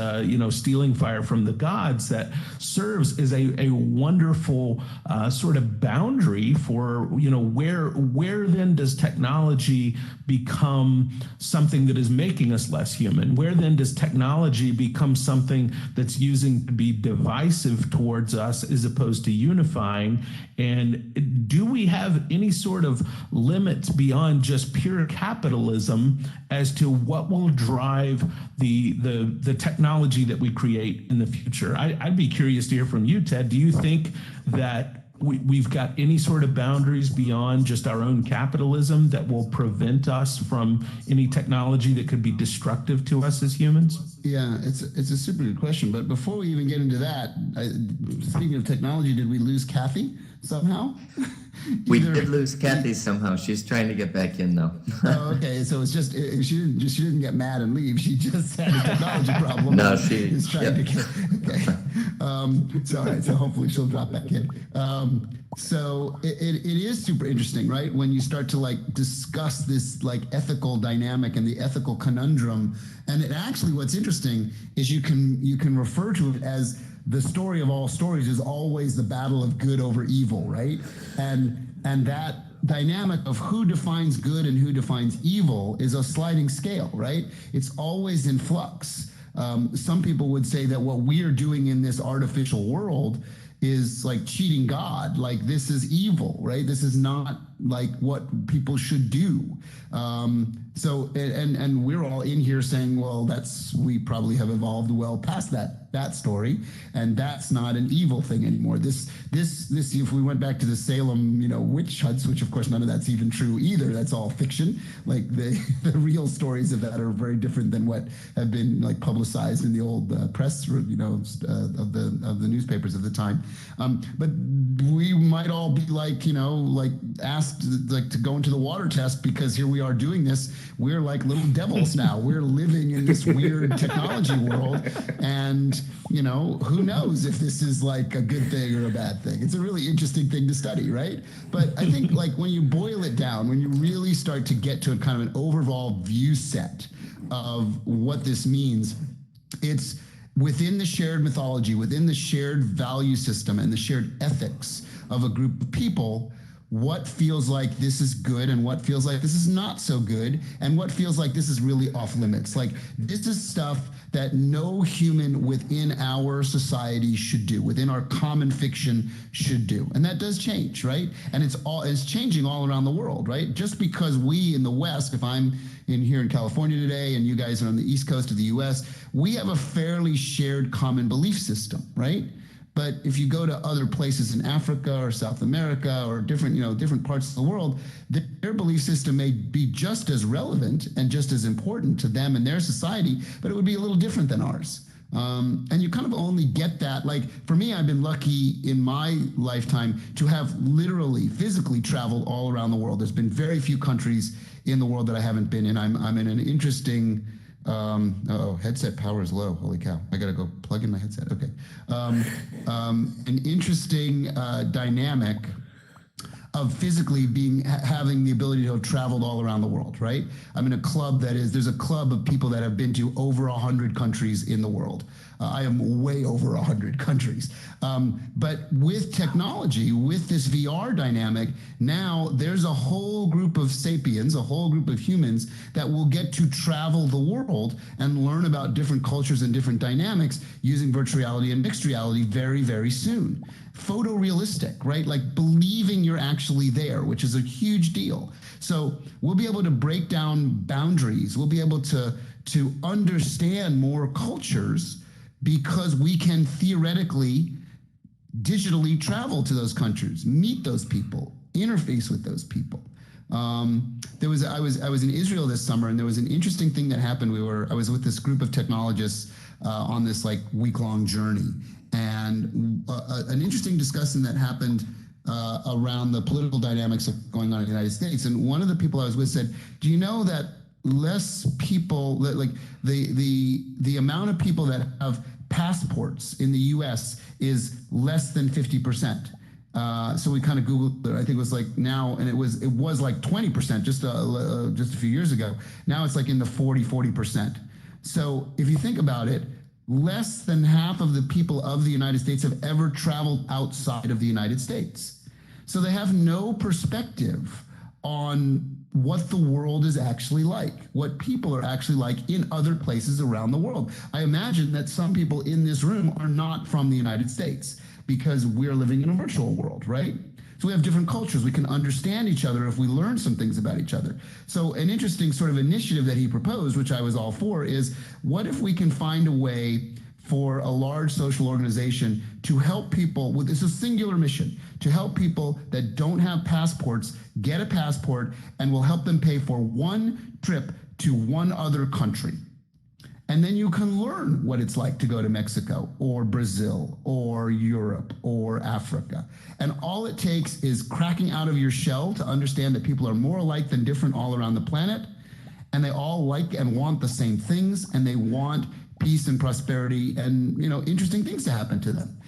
stealing fire from the gods that serves as a wonderful sort of boundary for, where then does technology become something that is making us less human? Where then does technology become something that's using to be divisive towards us as opposed to unifying? And do we have any sort of limits beyond just pure capitalism as to what will drive the technology that we create in the future? I'd be curious to hear from you, Ted. Do you think that we've got any sort of boundaries beyond just our own capitalism that will prevent us from any technology that could be destructive to us as humans? Yeah, it's a super good question. But before we even get into that, speaking of technology, did we lose Cathy somehow? We did lose Cathy somehow. She's trying to get back in though. Oh, okay. So it's just she didn't get mad and leave. She just had a technology problem. No, she is trying to get. Okay. So all right. So hopefully she'll drop back in. So it is super interesting, right? When you start to discuss this ethical dynamic and the ethical conundrum, and it actually what's interesting is you can refer to it as the story of all stories is always the battle of good over evil, right? And that dynamic of who defines good and who defines evil is a sliding scale, right? It's always in flux. Some people would say that what we are doing in this artificial world is like cheating God, like this is evil, right? This is not what people should do. So we're all in here saying, well, we probably have evolved well past that story, and that's not an evil thing anymore. This if we went back to the Salem, witch hunts, which of course none of that's even true either. That's all fiction. Like the real stories of that are very different than what have been publicized in the old press, of the newspapers of the time. But we might all be asked to go into the water test because here we are doing this. We're like little devils now. We're living in this weird technology world, and who knows if this is a good thing or a bad thing. It's a really interesting thing to study, right? But I think when you boil it down, when you really start to get to a kind of an overall view set of what this means, it's within the shared mythology, within the shared value system and the shared ethics of a group of people, what feels like this is good and what feels like this is not so good, and what feels like this is really off limits. This is stuff that no human within our society should do, within our common fiction should do. And that does change, right? And it's changing all around the world, right? Just because we in the West, if I'm here in California today and you guys are on the East Coast of the US, we have a fairly shared common belief system, right? But if you go to other places in Africa or South America or different parts of the world, their belief system may be just as relevant and just as important to them and their society, but it would be a little different than ours. And you kind of only get that. For me, I've been lucky in my lifetime to have literally, physically traveled all around the world. There's been very few countries in the world that I haven't been in. I'm in an interesting Headset power is low. Holy cow. I got to go plug in my headset. Okay. An interesting dynamic of physically having the ability to have traveled all around the world, right? I'm in a club there's a club of people that have been to over 100 countries in the world. I am way over 100 countries. But with technology, with this VR dynamic, now there's a whole group of sapiens, a whole group of humans that will get to travel the world and learn about different cultures and different dynamics using virtual reality and mixed reality very, very soon. Photorealistic, right? Like believing you're actually there, which is a huge deal. So we'll be able to break down boundaries. We'll be able to understand more cultures because we can theoretically digitally travel to those countries, meet those people, interface with those people. I was in Israel this summer, and there was an interesting thing that happened. I was with this group of technologists on this like week-long journey, and an interesting discussion that happened around the political dynamics going on in the United States. And one of the people I was with said, "Do you know that less people, like the amount of people that have passports in the U.S. is less than 50%." So we kind of Googled it. I think it was like now, and it was like 20% just a few years ago. Now it's like in the 40%. So if you think about it, less than half of the people of the United States have ever traveled outside of the United States. So they have no perspective on what the world is actually like, what people are actually like in other places around the world. I imagine that some people in this room are not from the United States because we're living in a virtual world, right? So we have different cultures. We can understand each other if we learn some things about each other. So an interesting sort of initiative that he proposed, which I was all for, is what if we can find a way for a large social organization to help people with this singular mission, to help people that don't have passports get a passport, and will help them pay for one trip to one other country. And then you can learn what it's like to go to Mexico or Brazil or Europe or Africa. And all it takes is cracking out of your shell to understand that people are more alike than different all around the planet. And they all like and want the same things, and they want peace and prosperity and, interesting things to happen to them.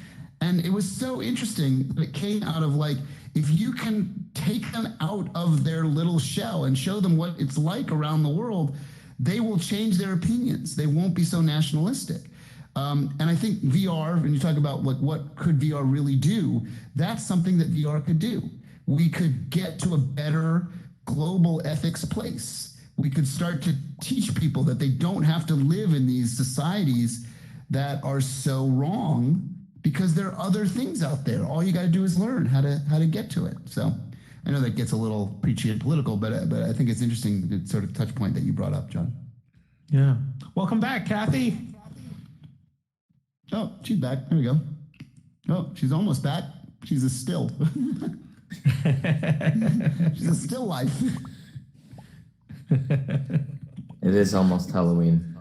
And it was so interesting that it came out of like, if you can take them out of their little shell and show them what it's like around the world, they will change their opinions. They won't be so nationalistic. And I think VR, when you talk about like what could VR really do, that's something that VR could do. We could get to a better global ethics place. We could start to teach people that they don't have to live in these societies that are so wrong, because there are other things out there. All you got to do is learn how to get to it. So I know that gets a little preachy and political, but I think it's interesting, the sort of touch point that you brought up, John. Yeah. Welcome back, Cathy. Oh, she's back. There we go. Oh, she's almost back. She's a still. She's a still life. It is almost Halloween.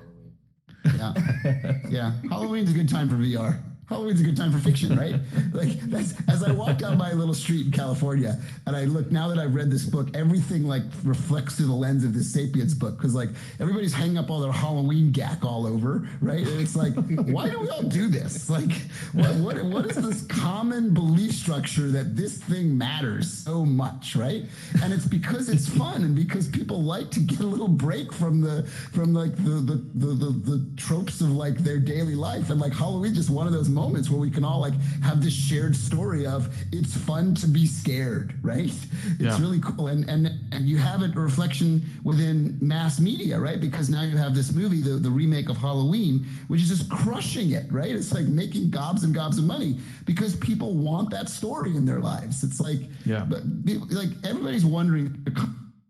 Yeah. Halloween's a good time for VR. Halloween's a good time for fiction, right? Like, that's, as I walk down my little street in California, and I look, now that I've read this book, everything like reflects through the lens of this Sapiens book, because like everybody's hanging up all their Halloween gack all over, right? And it's like, why do we all do this? Like, what is this common belief structure that this thing matters so much, right? And it's because it's fun, and because people like to get a little break from the tropes of like their daily life, and like Halloween's just one of those moments where we can all like have this shared story of it's fun to be scared, right? It's really cool. And you have a reflection within mass media, right? Because now you have this movie, the remake of Halloween, which is just crushing it, right? It's like making gobs and gobs of money because people want that story in their lives. It's like, but like everybody's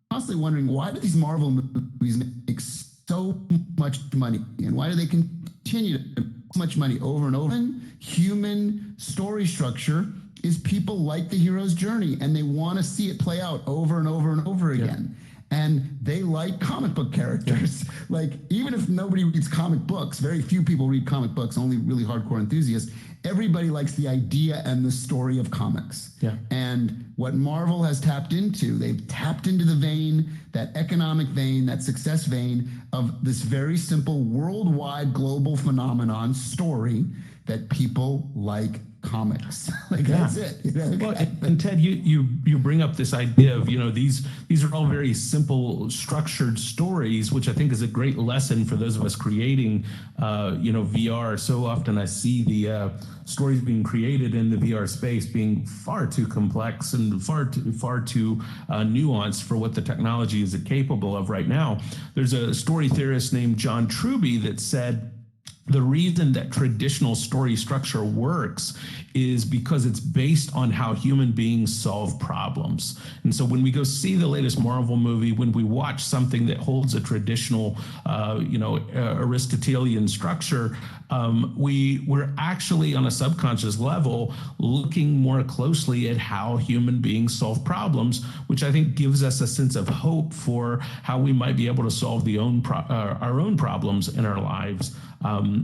constantly wondering, why do these Marvel movies make so much money? And why do they continue to make so much money over and over? Human story structure is people like the hero's journey, and they want to see it play out over and over and over again. And they like comic book characters. Like, even if nobody reads comic books, very few people read comic books, only really hardcore enthusiasts. Everybody likes the idea and the story of comics. Yeah. And what Marvel has tapped into, they've tapped into the vein, that economic vein, that success vein of this very simple worldwide global phenomenon story that people like comics. Like, that's it. You know? Well, and Ted, you bring up this idea of, these are all very simple, structured stories, which I think is a great lesson for those of us creating, VR. So often I see the stories being created in the VR space being far too complex and far too nuanced for what the technology is capable of right now. There's a story theorist named John Truby that said, the reason that traditional story structure works is because it's based on how human beings solve problems. And so when we go see the latest Marvel movie, when we watch something that holds a traditional, Aristotelian structure, we're actually on a subconscious level looking more closely at how human beings solve problems, which I think gives us a sense of hope for how we might be able to solve our own problems in our lives.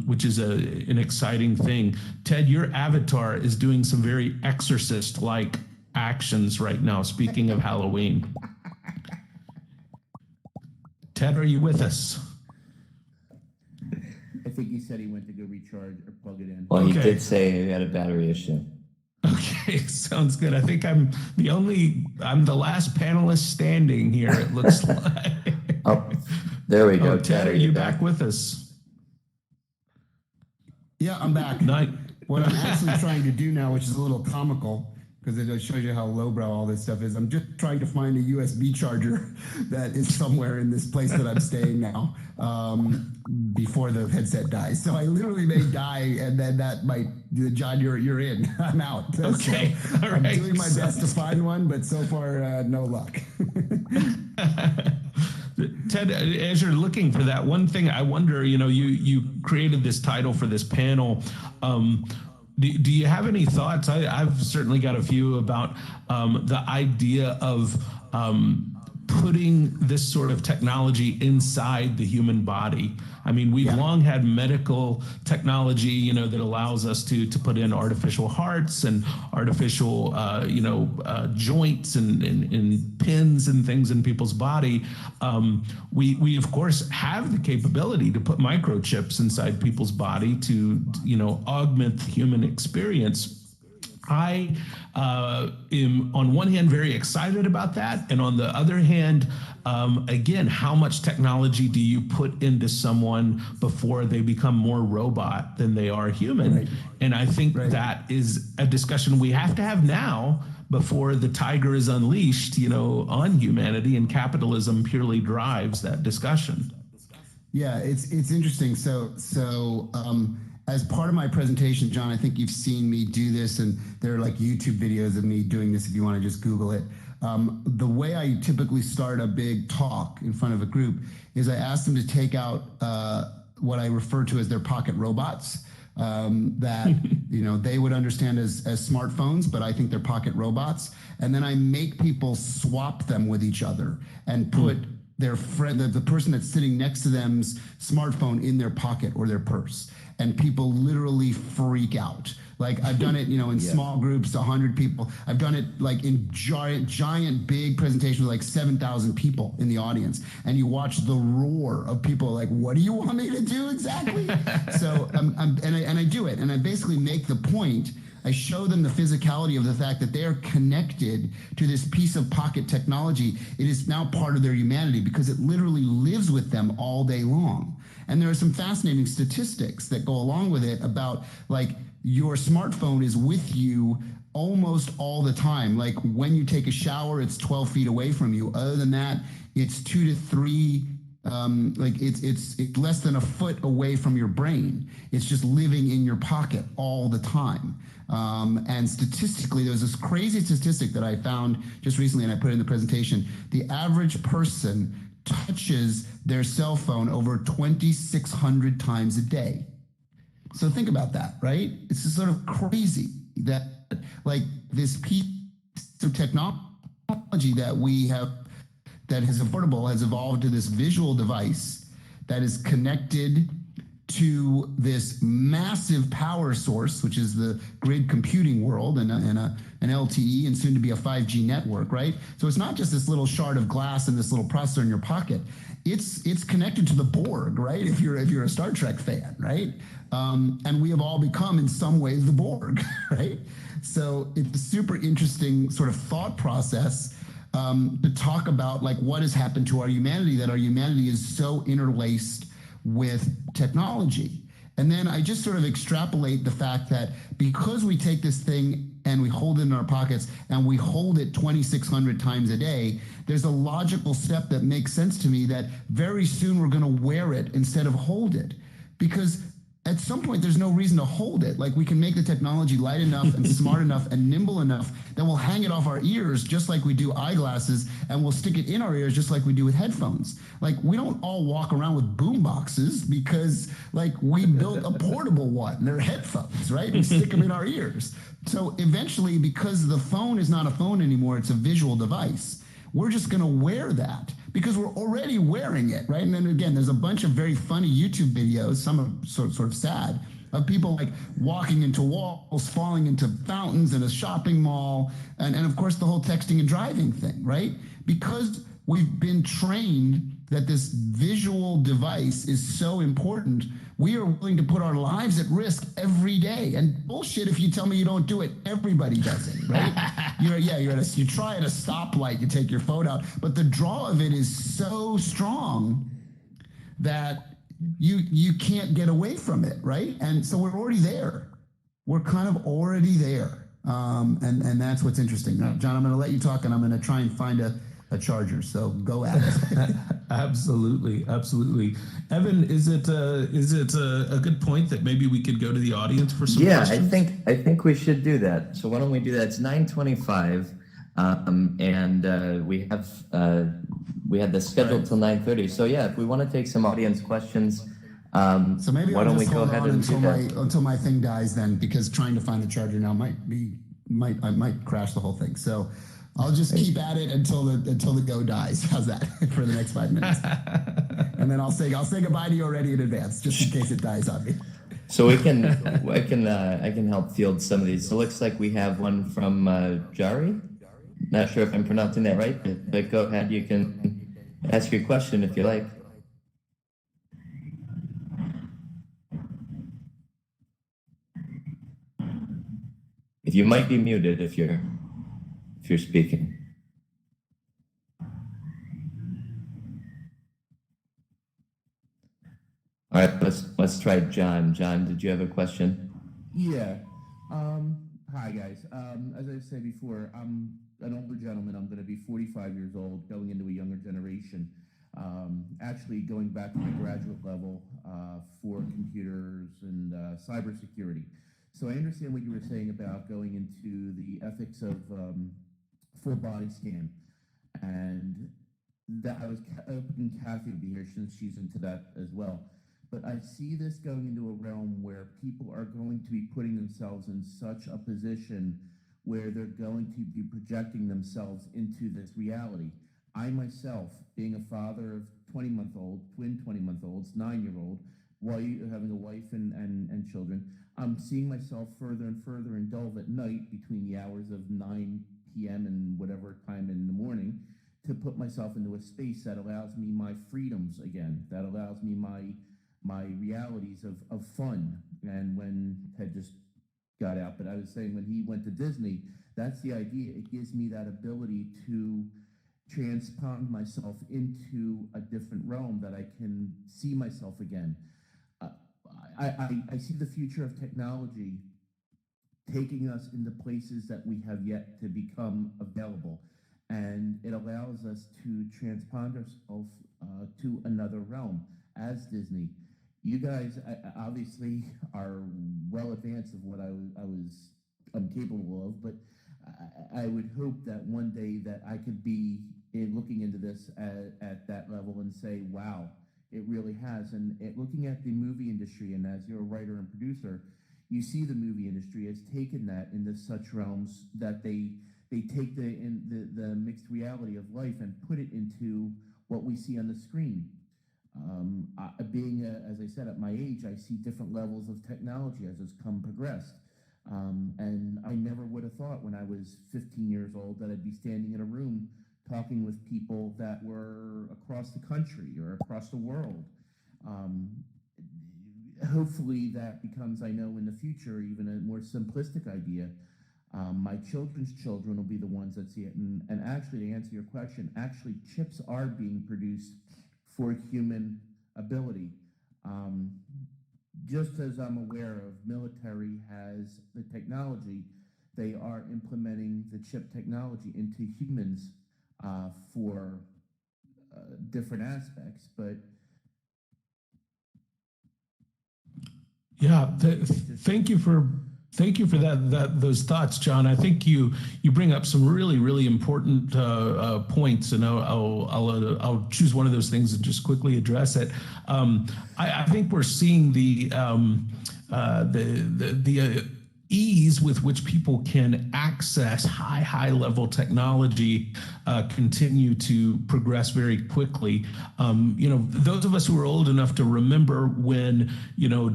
Which is an exciting thing. Ted, your avatar is doing some very exorcist-like actions right now, speaking of Halloween. Ted, are you with us? I think he said he went to go recharge or plug it in. Well, he did say he had a battery issue. Okay, sounds good. I think I'm the last panelist standing here, it looks like. Oh, there we go. Ted, are you back with us? Yeah, I'm back. What I'm actually trying to do now, which is a little comical, because it just shows you how lowbrow all this stuff is. I'm just trying to find a USB charger that is somewhere in this place that I'm staying now before the headset dies. So I literally may die, and then that might, John, you're in. I'm out. Okay, so I'm doing my best to find one, but so far, no luck. Ted, as you're looking for that, one thing I wonder, you created this title for this panel. Do you have any thoughts? I've certainly got a few about the idea of putting this sort of technology inside the human body. I mean, we've long had medical technology, that allows us to put in artificial hearts and artificial, joints and pins and things in people's body. We of course have the capability to put microchips inside people's body to, augment the human experience. I am, on one hand, very excited about that. And on the other hand, again, how much technology do you put into someone before they become more robot than they are human? Right. And I think that is a discussion we have to have now before the tiger is unleashed, on humanity, and capitalism purely drives that discussion. Yeah, it's interesting. So as part of my presentation, John, I think you've seen me do this, and there are like YouTube videos of me doing this if you want to just Google it. The way I typically start a big talk in front of a group is I ask them to take out what I refer to as their pocket robots that they would understand as smartphones, but I think they're pocket robots. And then I make people swap them with each other and put their friend, the person that's sitting next to them's smartphone in their pocket or their purse. And people literally freak out. Like, I've done it, in small groups, 100 people. I've done it like in giant, big presentations with like 7,000 people in the audience. And you watch the roar of people like, what do you want me to do exactly? So, I do it. And I basically make the point. I show them the physicality of the fact that they are connected to this piece of pocket technology. It is now part of their humanity because it literally lives with them all day long. And there are some fascinating statistics that go along with it about, like, your smartphone is with you almost all the time. Like, when you take a shower, it's 12 feet away from you. Other than that, it's 2 to 3 it's less than a foot away from your brain. It's just living in your pocket all the time. And statistically, there's this crazy statistic that I found just recently, and I put it in the presentation. The average person touches their cell phone over 2,600 times a day. So think about that, right? It's just sort of crazy that, like, this piece of technology that we have that is affordable has evolved to this visual device that is connected to this massive power source, which is the grid computing world and an LTE and soon to be a 5G network, right? So it's not just this little shard of glass and this little processor in your pocket. It's connected to the Borg, right? If you're a Star Trek fan, right? And we have all become in some ways the Borg, right? So it's a super interesting sort of thought process to talk about like what has happened to our humanity, that our humanity is so interlaced with technology. And then I just sort of extrapolate the fact that because we take this thing and we hold it in our pockets and we hold it 2,600 times a day, there's a logical step that makes sense to me that very soon we're going to wear it instead of hold it. Because at some point, there's no reason to hold it. Like we can make the technology light enough and smart enough and nimble enough that we'll hang it off our ears just like we do eyeglasses, and we'll stick it in our ears just like we do with headphones. Like we don't all walk around with boom boxes because like we built a portable one. They're headphones, right? We stick them in our ears. So eventually, because the phone is not a phone anymore, it's a visual device, we're just going to wear that because we're already wearing it, right? And then again, there's a bunch of very funny YouTube videos, some are sort of sad, of people like walking into walls, falling into fountains in a shopping mall, and of course the whole texting and driving thing, right? Because we've been trained that this visual device is so important, we are willing to put our lives at risk every day. And bullshit if you tell me you don't do it, everybody does it, right? You try at a stoplight, you take your phone out, but the draw of it is so strong that you can't get away from it, right? And so we're already there. We're kind of already there. And that's what's interesting. Now, John, I'm going to let you talk, and I'm going to try and find a charger. So go at it. Absolutely. Evan, is it a good point that maybe we could go to the audience for some questions? I think we should do that. So why don't we do that? It's 9:25, and we had this scheduled till 9:30. So yeah, if we want to take some audience questions, so maybe why I'll don't we just go hold ahead on and do that? until my thing dies then, because trying to find a charger now I might crash the whole thing. So I'll just keep at it until the go dies. How's that for the next 5 minutes? And then I'll say goodbye to you already in advance, just in case it dies on me. So I can help field some of these. So it looks like we have one from Jari. Not sure if I'm pronouncing that right, but go ahead. You can ask your question if you like. If you might be muted if you're speaking. All right, let's try John. John, did you have a question? Yeah. Hi, guys. As I said before, I'm an older gentleman. I'm going to be 45 years old, going into a younger generation. Actually, going back to the graduate level for computers and cybersecurity. So I understand what you were saying about going into the ethics of full body scan, and that I was hoping Cathy would be here since she's into that as well. But I see this going into a realm where people are going to be putting themselves in such a position where they're going to be projecting themselves into this reality. I myself, being a father of 20-month-old, twin 20-month-olds, 9-year-old, having a wife and children, I'm seeing myself further and further indulge at night between the hours of 9 p.m. and whatever time in the morning to put myself into a space that allows me my freedoms again, that allows me my realities of fun. And when Ted just got out, but I was saying when he went to Disney, that's the idea. It gives me that ability to transpond myself into a different realm that I can see myself again. I see the future of technology taking us into places that we have yet to become available. And it allows us to transpond ourselves to another realm as Disney. You guys obviously are well advanced of what I'm capable of, but I would hope that one day that I could be looking into this at that level and say, wow, it really has. And looking at the movie industry, and as you're a writer and producer, you see the movie industry has taken that into such realms that they they take the mixed reality of life and put it into what we see on the screen. As I said, at my age, I see different levels of technology as it's progressed. And I never would have thought when I was 15 years old that I'd be standing in a room talking with people that were across the country or across the world. Hopefully that becomes, I know in the future, even a more simplistic idea. My children's children will be the ones that see it. And actually, to answer your question, actually chips are being produced for human ability. Just as I'm aware of, military has the technology, they are implementing the chip technology into humans for different aspects. But yeah, thank you for those thoughts, John. I think you bring up some really important points, and I'll choose one of those things and just quickly address it. I think we're seeing the ease with which people can access high level technology continue to progress very quickly. Those of us who are old enough to remember when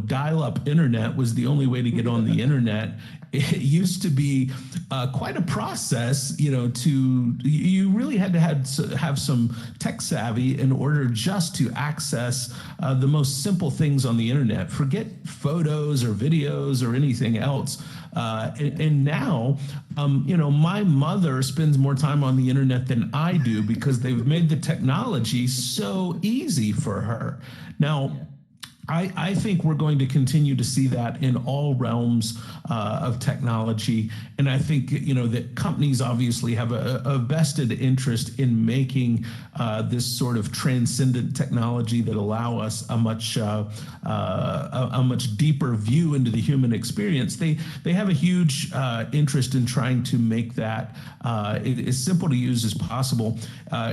dial-up internet was the only way to get on the internet, it used to be quite a process. You really had to have some tech savvy in order just to access the most simple things on the internet. Forget photos or videos or anything else. And now, my mother spends more time on the internet than I do because they've made the technology so easy for her. Now, I think we're going to continue to see that in all realms of technology. And I think, that companies obviously have a vested interest in making this sort of transcendent technology that allow us a much deeper view into the human experience. They have a huge interest in trying to make that as simple to use as possible.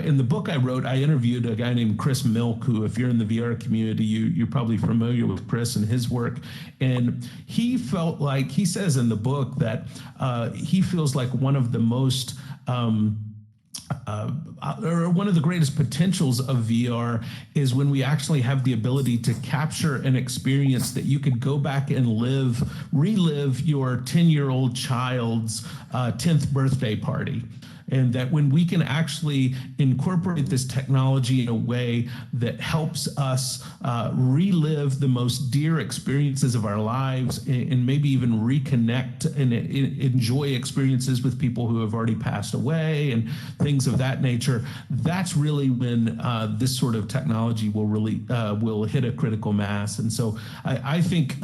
In the book I wrote, I interviewed a guy named Chris Milk, who, if you're in the VR community, you're probably familiar with Chris and his work. And he says in the book that he feels like one of the most or one of the greatest potentials of VR is when we actually have the ability to capture an experience that you could go back and relive your 10-year-old child's 10th birthday party. And that when we can actually incorporate this technology in a way that helps us relive the most dear experiences of our lives, and maybe even reconnect and enjoy experiences with people who have already passed away and things of that nature, that's really when this sort of technology will hit a critical mass. And so I think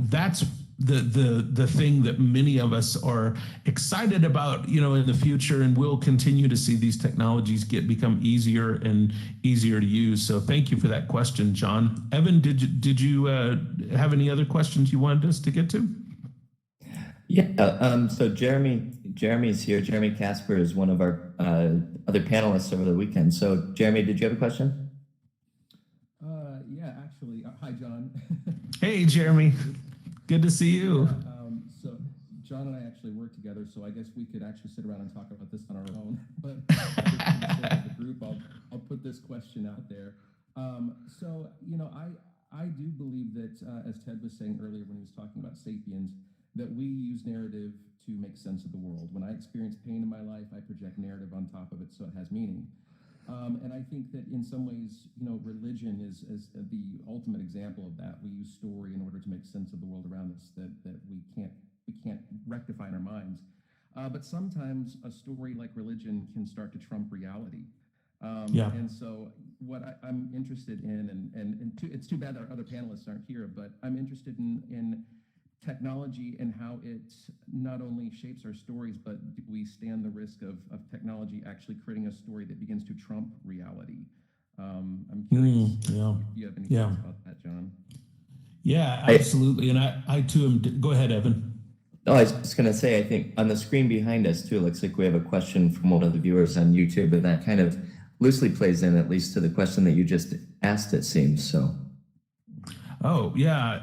that's the thing that many of us are excited about, in the future, and we'll continue to see these technologies become easier and easier to use. So thank you for that question, John. Evan, did you have any other questions you wanted us to get to? Yeah. So Jeremy's here. Jeremy Casper is one of our other panelists over the weekend. So Jeremy, did you have a question? Yeah, actually. Hi, John. Hey, Jeremy. Good to see you. So John and I actually work together, so I guess we could actually sit around and talk about this on our own. But for the sake of the group, I'll put this question out there. I do believe that, as Ted was saying earlier when he was talking about Sapiens, that we use narrative to make sense of the world. When I experience pain in my life, I project narrative on top of it so it has meaning. And I think that in some ways, religion is the ultimate example of that. We use story in order to make sense of the world around us that we can't rectify in our minds. But sometimes a story like religion can start to trump reality. And so what I'm interested in, it's too bad our other panelists aren't here, but I'm interested in technology and how it not only shapes our stories, but do we stand the risk of technology actually creating a story that begins to trump reality? I'm curious if you have any thoughts about that, John. Yeah, absolutely. And I too am. Go ahead, Evan. Oh, I was just going to say, I think on the screen behind us too, it looks like we have a question from one of the viewers on YouTube, and that kind of loosely plays in at least to the question that you just asked, it seems. So Oh, yeah.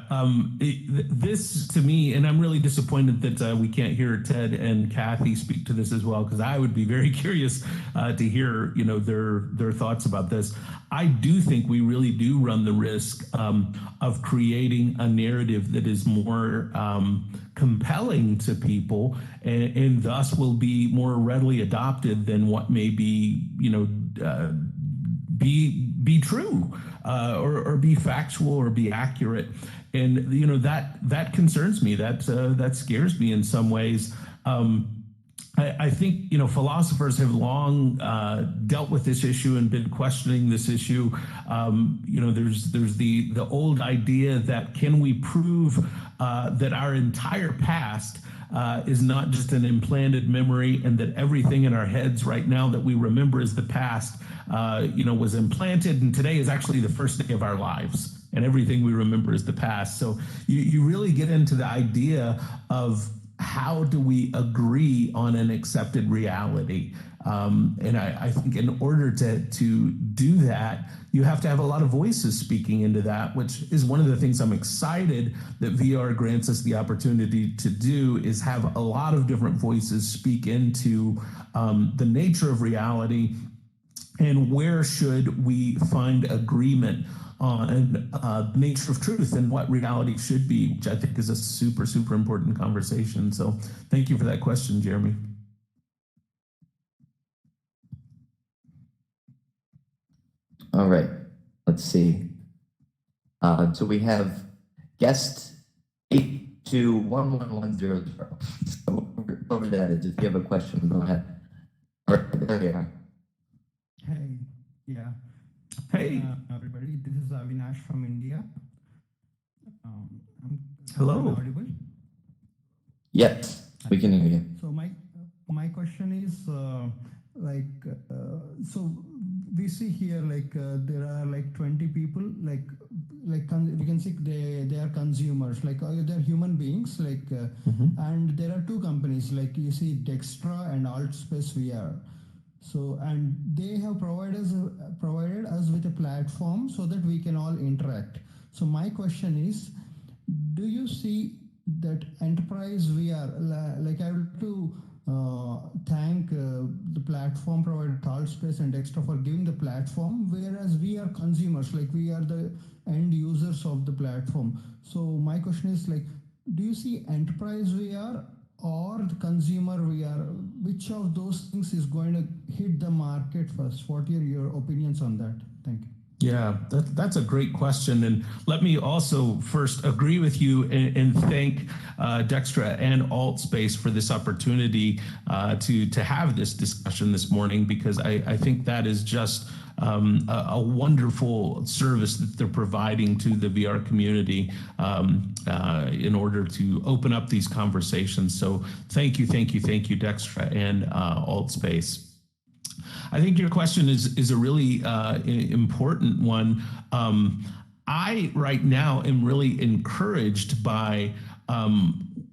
This to me, and I'm really disappointed that we can't hear Ted and Cathy speak to this as well, because I would be very curious to hear, their thoughts about this. I do think we really do run the risk of creating a narrative that is more compelling to people, and thus will be more readily adopted than what may be, be true, or be factual or be accurate. And that concerns me. That scares me in some ways. I think philosophers have long dealt with this issue and been questioning this issue. There's the old idea that can we prove that our entire past is not just an implanted memory, and that everything in our heads right now that we remember as the past, was implanted, and today is actually the first day of our lives, and everything we remember is the past. So you really get into the idea of how do we agree on an accepted reality? And I think in order to do that, you have to have a lot of voices speaking into that, which is one of the things I'm excited that VR grants us the opportunity to do, is have a lot of different voices speak into the nature of reality, and where should we find agreement on the nature of truth and what reality should be, which I think is a super, super important conversation. So thank you for that question, Jeremy. All right, let's see. So we have guest 821110. So over that is, if you have a question, go ahead. All right, there you are. Hey, yeah. Hey. Everybody, this is Avinash from India. Hello. I'm audible? Yes, we can hear you. So my question is, so we see here there are 20 people, we can see they are consumers, they're human beings, and there are two companies, you see Dextra and AltspaceVR. So, and they have provided us with a platform so that we can all interact. So my question is, do you see that enterprise VR, I would like to thank the platform provider Altspace and Dextra for giving the platform, whereas we are consumers, we are the end users of the platform. So my question is, do you see enterprise VR or the consumer VR? Which of those things is going to hit the market first? What are your opinions on that? Thank you. Yeah, that's a great question. And let me also first agree with you and thank Dextra and Altspace for this opportunity to have this discussion this morning, because I think that is just a wonderful service that they're providing to the VR community in order to open up these conversations. So thank you, Dextra and Altspace. I think your question is a really important one. I right now am really encouraged by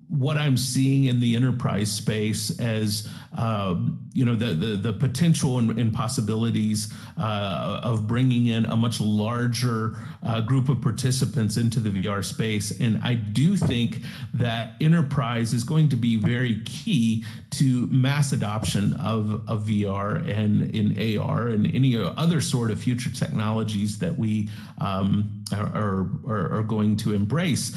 what I'm seeing in the enterprise space as the potential and possibilities of bringing in a much larger group of participants into the VR space. And I do think that enterprise is going to be very key to mass adoption of VR and in AR and any other sort of future technologies that we are going to embrace.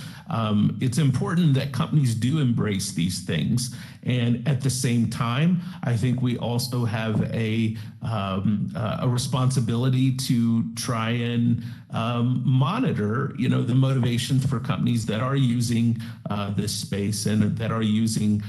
It's important that companies do embrace these things, and at the same time, I think we also have a responsibility to try and monitor, the motivations for companies that are using this space and that are using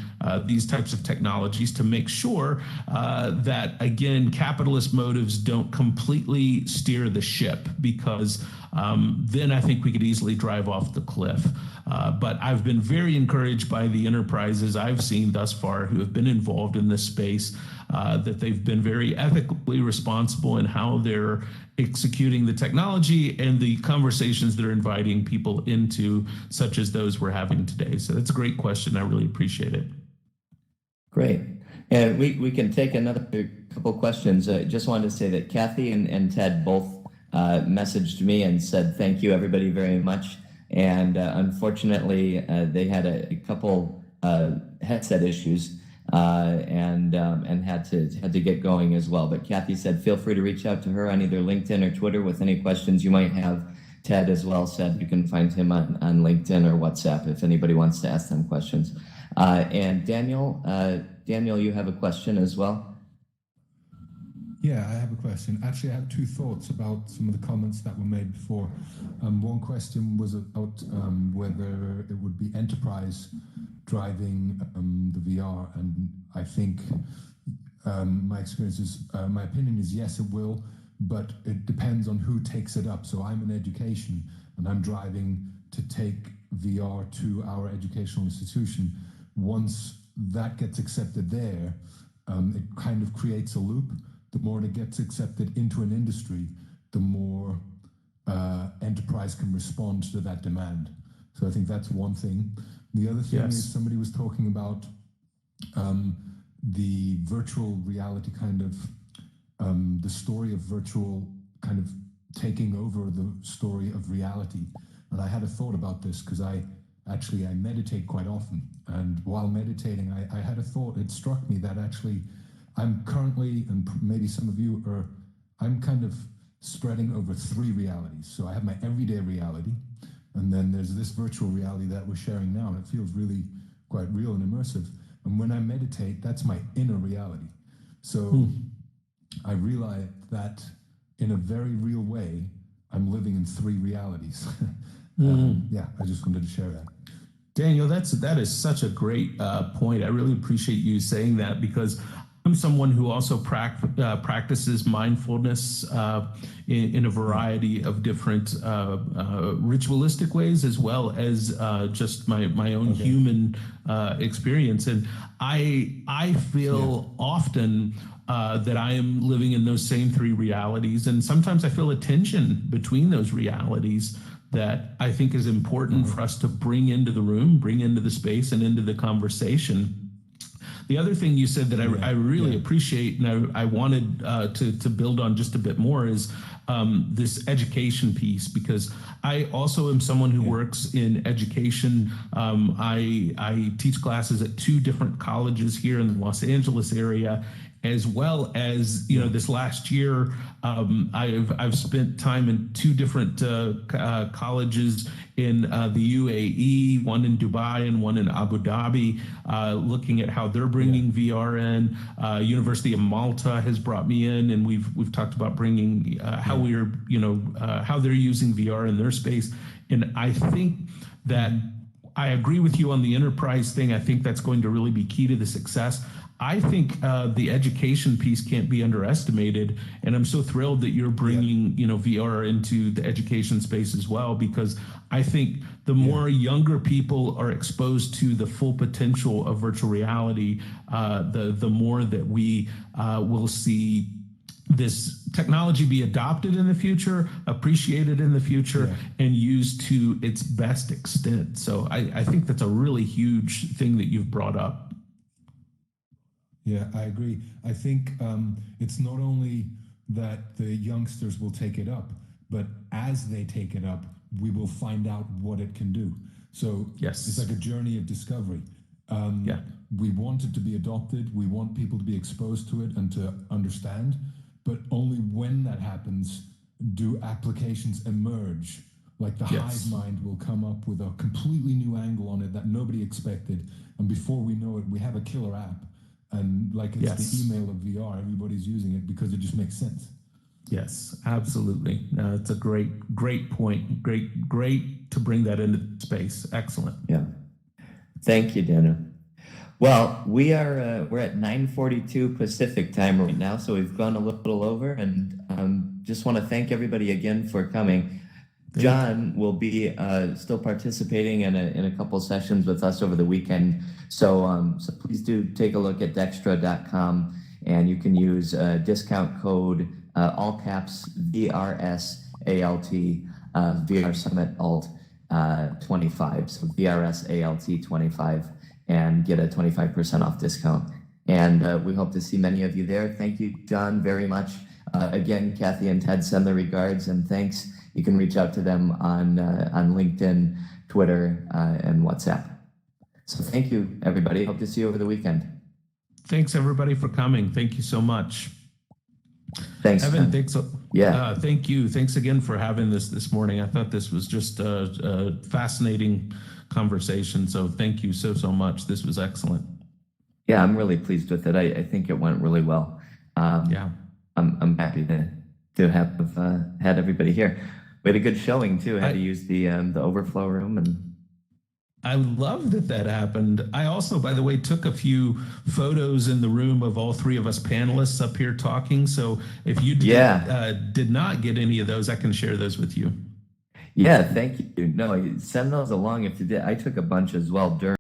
these types of technologies, to make sure that, again, capitalist motives don't completely steer the ship, because then I think we could easily drive off the cliff. But I've been very encouraged by the enterprises I've seen thus far who have been involved in this space, that they've been very ethically responsible in how they're executing the technology and the conversations they're inviting people into, such as those we're having today. So that's a great question. I really appreciate it. Great. And we can take another couple questions. I just wanted to say that Cathy and Ted both messaged me and said, thank you, everybody, very much. and unfortunately, they had a couple headset issues. And had to get going as well. But Cathy said, feel free to reach out to her on either LinkedIn or Twitter with any questions you might have. Ted as well said you can find him on LinkedIn or WhatsApp if anybody wants to ask them questions. And Daniel, you have a question as well? Yeah, I have a question. Actually, I have two thoughts about some of the comments that were made before. One question was about whether it would be enterprise driving the VR, and I think my opinion is yes, it will, but it depends on who takes it up. So I'm in education, and I'm driving to take VR to our educational institution. Once that gets accepted there, it kind of creates a loop. The more it gets accepted into an industry, the more enterprise can respond to that demand. So I think that's one thing. The other thing is somebody was talking about the virtual reality kind of, the story of virtual kind of taking over the story of reality. And I had a thought about this because I meditate quite often. And while meditating, I had a thought. It struck me that actually I'm currently, and maybe some of you are, I'm kind of spreading over three realities. So I have my everyday reality, and then there's this virtual reality that we're sharing now, and it feels really quite real and immersive. And when I meditate, that's my inner reality. So I realized that in a very real way, I'm living in three realities. Yeah, I just wanted to share that. Daniel, that is such a great point. I really appreciate you saying that, because I'm someone who also practices mindfulness in a variety of different ritualistic ways, as well as just my own human experience. And I feel often that I am living in those same three realities. And sometimes I feel a tension between those realities that I think is important for us to bring into the room, bring into the space, and into the conversation. The other thing you said that I really appreciate, and I wanted to build on just a bit more, is this education piece, because I also am someone who works in education. I teach classes at two different colleges here in the Los Angeles area, as well as, this last year, I've spent time in two different colleges in the UAE, one in Dubai and one in Abu Dhabi, looking at how they're bringing VR in. University of Malta has brought me in, and we've talked about bringing how we're, how they're using VR in their space. And I think that I agree with you on the enterprise thing. I think that's going to really be key to the success. I think the education piece can't be underestimated, and I'm so thrilled that you're bringing VR into the education space as well, because I think the more younger people are exposed to the full potential of virtual reality, the more that we will see this technology be adopted in the future, appreciated in the future, and used to its best extent. So I think that's a really huge thing that you've brought up. Yeah, I agree. I think it's not only that the youngsters will take it up, but as they take it up, we will find out what it can do. So it's like a journey of discovery. We want it to be adopted. We want people to be exposed to it and to understand. But only when that happens do applications emerge. Like the hive mind will come up with a completely new angle on it that nobody expected. And before we know it, we have a killer app. And like it's the email of VR, everybody's using it because it just makes sense. Yes, absolutely. It's a great point. Great to bring that into space. Excellent. Yeah. Thank you, Daniel. Well, we're at 9:42 Pacific time right now, so we've gone a little over, and just want to thank everybody again for coming. John will be still participating in a couple sessions with us over the weekend. So please do take a look at Dextra.com, and you can use discount code all caps VRS ALT VR Summit Alt 25. So VRS ALT 25, and get a 25% off discount. And we hope to see many of you there. Thank you, John, very much. Again, Cathy and Ted send their regards and thanks. you can reach out to them on LinkedIn, Twitter, and WhatsApp. So thank you, everybody. Hope to see you over the weekend. Thanks, everybody, for coming. Thank you so much. Thanks, Evan, Ken. thanks. Yeah. Thank you. Thanks again for having this morning. I thought this was just a fascinating conversation. So thank you so much. This was excellent. Yeah, I'm really pleased with it. I think it went really well. Yeah. I'm happy to have had everybody here. We had a good showing too. Had to use the overflow room, and I love that happened. I also, by the way, took a few photos in the room of all three of us panelists up here talking. So if you did not get any of those, I can share those with you. Yeah, thank you. No, send those along if you did. I took a bunch as well during.